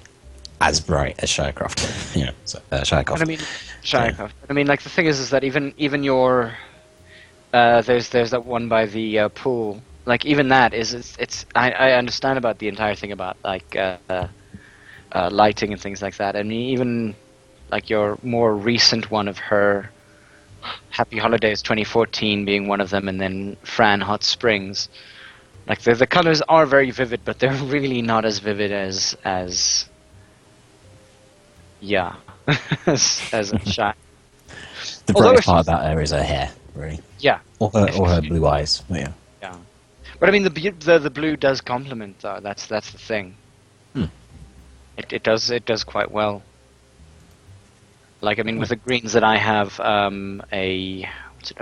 as bright as Shirecroft. So, Shirecroft. And I mean, Shirecroft. I mean, like the thing is that even your there's that one by the pool. Like even that it's I understand about the entire thing about like lighting and things like that. I mean, even like your more recent one of her, Happy Holidays 2014 being one of them, and then Fran Hot Springs. Like the colors are very vivid, but they're really not as vivid as as a shot. The Although brightest part about her is her hair, really. Yeah. Or her blue eyes. But yeah. Yeah. But I mean, the blue does complement though. That's the thing. It does quite well. Like I mean, with the greens that I have, a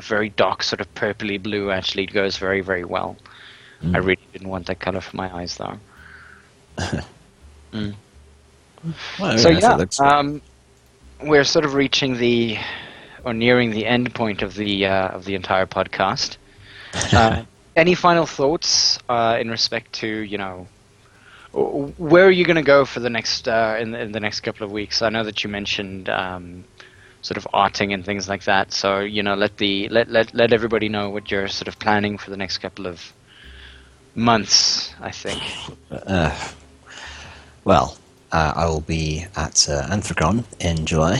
very dark sort of purpley blue actually goes very, very well. I really didn't want that color for my eyes though. Well, So yeah, we're sort of reaching nearing the end point of the entire podcast. Any final thoughts in respect to where are you going to go for the next in the next couple of weeks? I know that you mentioned sort of arting and things like that. So let everybody know what you're sort of planning for the next couple of months. I think. Well, I will be at Anthrocon in July.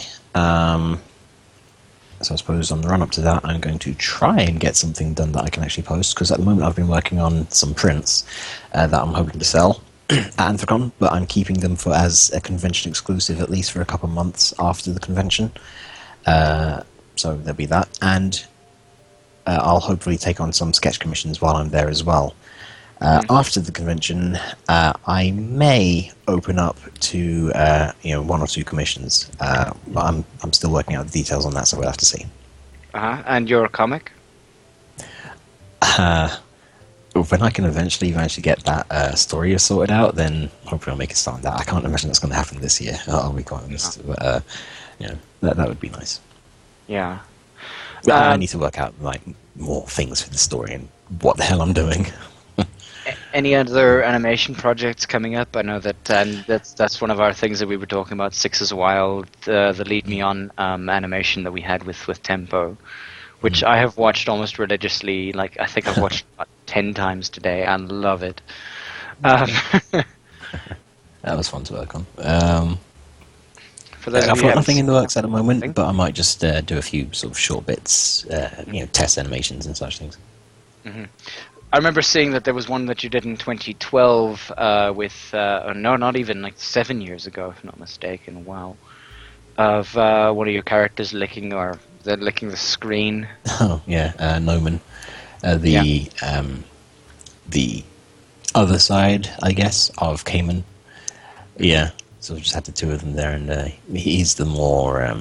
So I suppose on the run-up to that, I'm going to try and get something done that I can actually post, because at the moment I've been working on some prints that I'm hoping to sell at Anthrocon, but I'm keeping them as a convention exclusive at least for a couple of months after the convention. So there'll be that. And I'll hopefully take on some sketch commissions while I'm there as well. After the convention, I may open up to one or two commissions. But I'm still working out the details on that, so we'll have to see. And your comic? When I can eventually get that story sorted out, then hopefully I'll make a start on that. I can't imagine that's going to happen this year. I'll be quite honest. But that would be nice. Yeah. I need to work out more things for the story and what the hell I'm doing. Any other animation projects coming up? I know that that's one of our things that we were talking about. Six is Wild, the Lead Me On animation that we had with Tempo, which I have watched almost religiously. Like I think I've watched about 10 times today and love it. That was fun to work on. For those I've of you got nothing in the works at the something? moment, but I might just do a few sort of short bits, test animations and such things. Mm-hmm. I remember seeing that there was one that you did in 2012 no, not even 7 years ago, if not mistaken. Wow, of one of your characters licking the screen. Oh yeah, Noman, the other side, I guess, of Kmanic. Yeah, so we just had the two of them there, and he's the more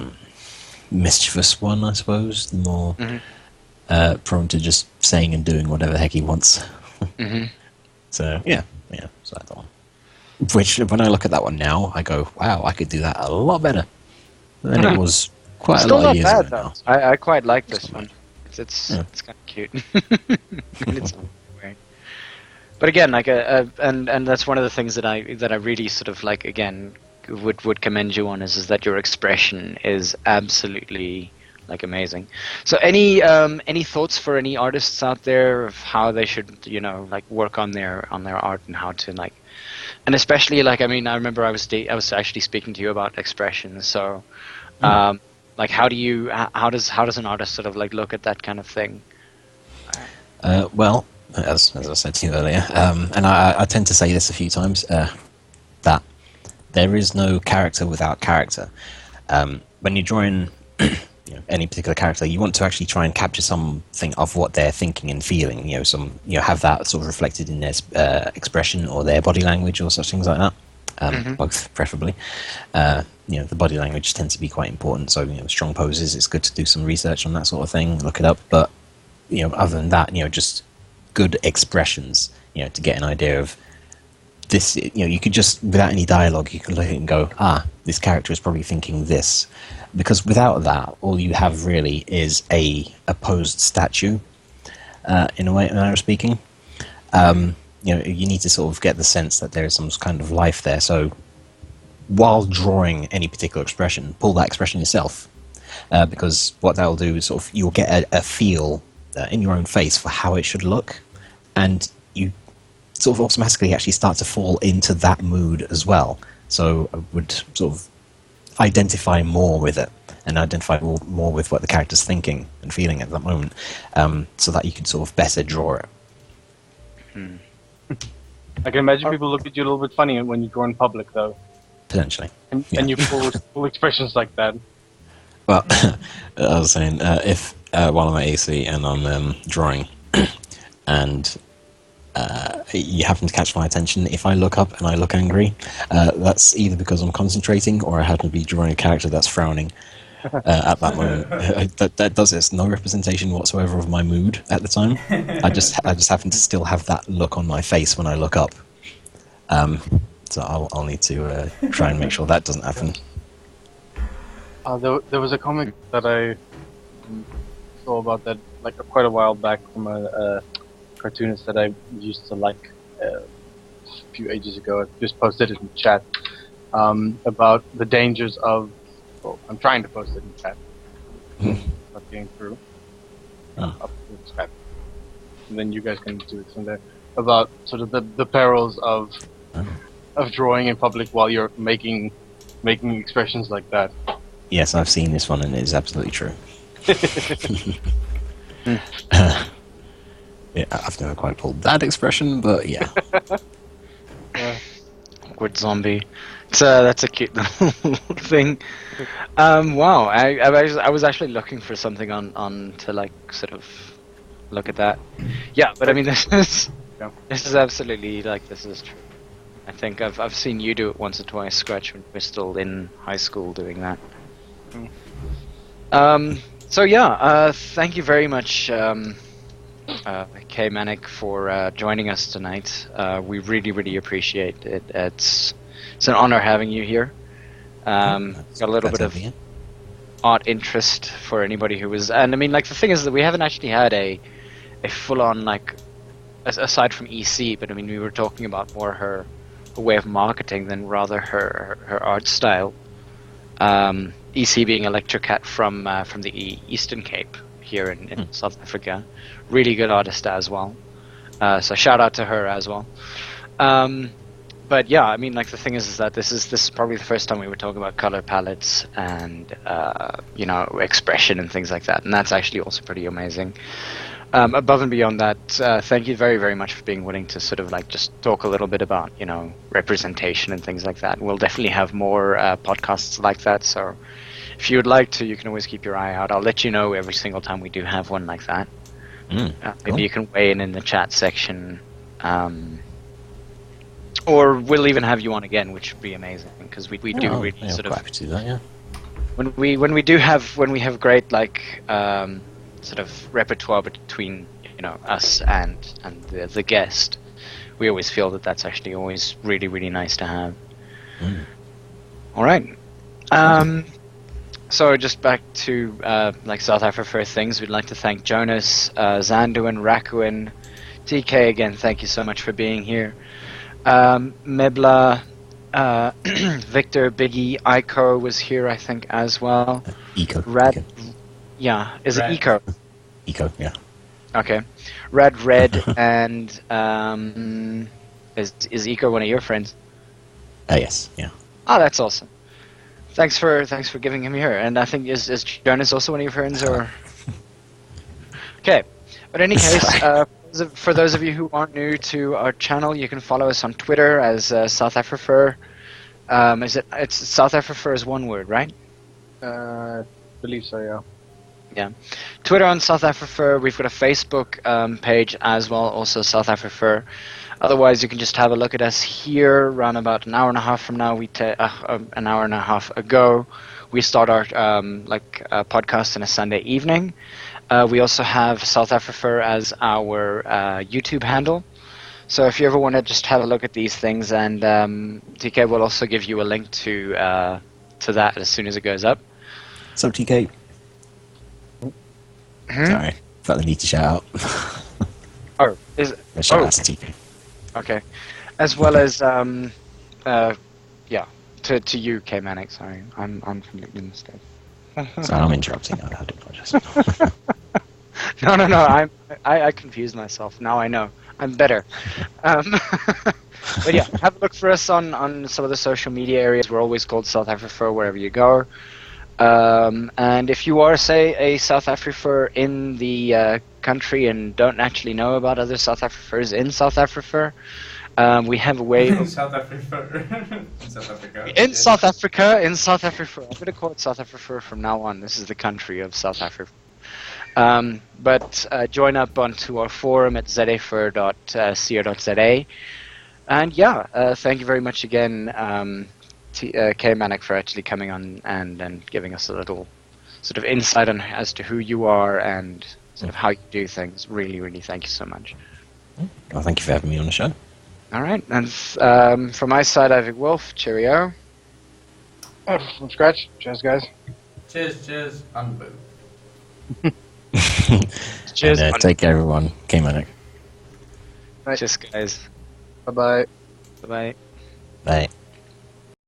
mischievous one, I suppose. The more. Mm-hmm. Prone to just saying and doing whatever the heck he wants. So yeah, so that one. Which, when I look at that one now, I go, wow, I could do that a lot better than it was quite a lot of years ago now. I quite like this one. It's kind of cute. It's weird. But again, and that's one of the things that I really sort of again would commend you on is that your expression is absolutely amazing. So any thoughts for any artists out there of how they should work on their art and how to and especially I remember I was actually speaking to you about expression. So how does an artist sort of look at that kind of thing? Well, as I said to you earlier, and I tend to say this a few times, that there is no character without character. When you're drawing any particular character, you want to actually try and capture something of what they're thinking and feeling. Have that sort of reflected in their expression or their body language or such things like that. Both, preferably. The body language tends to be quite important. So, strong poses. It's good to do some research on that sort of thing. Look it up. But other than that, just good expressions. To get an idea of this. You could just, without any dialogue, you can look at it and go, this character is probably thinking this. Because without that, all you have really is a posed statue, in a manner of speaking. You need to sort of get the sense that there is some kind of life there. So while drawing any particular expression, pull that expression yourself. Because what that'll do is sort of you'll get a feel in your own face for how it should look, and you sort of automatically actually start to fall into that mood as well. So I would sort of identify more with it, and identify more with what the character's thinking and feeling at that moment, so that you can sort of better draw it. I can imagine people look at you a little bit funny when you draw in public, though. Potentially. And Yeah. you pull expressions like that. Well, I was saying, if while I'm at AC and I'm drawing, and you happen to catch my attention, if I look up and I look angry, that's either because I'm concentrating or I happen to be drawing a character that's frowning at that moment. That does it. It's no representation whatsoever of my mood at the time. I just happen to still have that look on my face when I look up. So I'll need to try and make sure that doesn't happen. There was a comic that I saw about that like quite a while back from a cartoonist that I used to like a few ages ago. I just posted it in chat about the dangers of. Well, I'm trying to post it in chat. Not getting through. Up to chat. And then you guys can do it from there. About sort of the perils of drawing in public while you're making expressions like that. Yes, I've seen this one, and it is absolutely true. Yeah, I've never quite pulled that expression, but yeah. Awkward zombie. That's a cute little thing. Wow, I was actually looking for something on to like sort of look at that. Yeah, but I mean this is absolutely like this is true. I think I've seen you do it once or twice, Scratch, when we're still in high school doing that. So yeah, thank you very much, Kmanic, for joining us tonight. We really appreciate it. It's an honor having you here. Got a little bit of art interest for anybody who was, and I mean, like the thing is that we haven't actually had a full-on like, aside from EC, but I mean we were talking about more her way of marketing than rather her art style. EC being Electrocat from the Eastern Cape here in South Africa, really good artist as well. So shout out to her as well. But yeah, I mean, like the thing is that this is probably the first time we were talking about color palettes and you know, expression and things like that, and that's actually also pretty amazing. Above and beyond that, thank you very much for being willing to sort of like just talk a little bit about, you know, representation and things like that. We'll definitely have more podcasts like that, so if you would like to, you can always keep your eye out. I'll let you know every single time we do have one like that. Cool. Maybe you can weigh in the chat section, or we'll even have you on again, which would be amazing, because we do really sort of happy to do that, yeah. when we have great like sort of repertoire between, you know, us and the guest, we always feel that that's actually always really nice to have. All right. So just back to like South-Afrifur things, we'd like to thank Jonas, Zanduin, Rakuin, TK again. Thank you so much for being here. Mebla, Victor, Biggie, Ico was here, I think, as well. Eco. Rad, yeah, is it Eco? Eco, yeah. Okay, Red, and is Eco one of your friends? Yes, yeah. Oh, that's awesome. Thanks for giving him here. And I think is Jonas also one of your friends, or? Okay, but in any case, for those of you who aren't new to our channel, you can follow us on Twitter as South-Afrifur. It's South-Afrifur is one word, right? I believe so, yeah. Yeah. Twitter on South-Afrifur. We've got a Facebook page as well, also South-Afrifur. Otherwise, you can just have a look at us here. Around about an hour and a half from now, an hour and a half ago, we start our podcast on a Sunday evening. We also have South-Afrifur as our YouTube handle. So if you ever want to just have a look at these things, and TK will also give you a link to that as soon as it goes up. So TK. Sorry, felt the need to shout out. Oh, is it? Shout out to TK. Okay. As well as, yeah, To you, Kmanic. Sorry, I'm completely mistaken. So I'm interrupting. I do apologize. No. I confused myself. Now I know. I'm better. But yeah, have a look for us on some of the social media areas. We're always called South-Afrifur wherever you go. And if you are, say, a South-Afrifur in the country and don't actually know about other South-Afrifurs in South-Afrifur, we have a way In of... South Africa. In South Africa. In yeah. South Africa, in South-Afrifur. I'm going to call it South-Afrifur from now on. This is the country of South-Afrifur. But join up onto our forum at zafur.co.za. And yeah, thank you very much again, Kmanic, for actually coming on and giving us a little sort of insight on as to who you are and sort of how you do things. Really, really thank you so much. Well, thank you for having me on the show. All right, and from my side, Ivic Wolf, cheerio. From scratch. Cheers, guys. Cheers, unboo. Cheers. And, take care, everyone. Kmanic. Cheers, guys. Bye-bye. Bye-bye. Bye.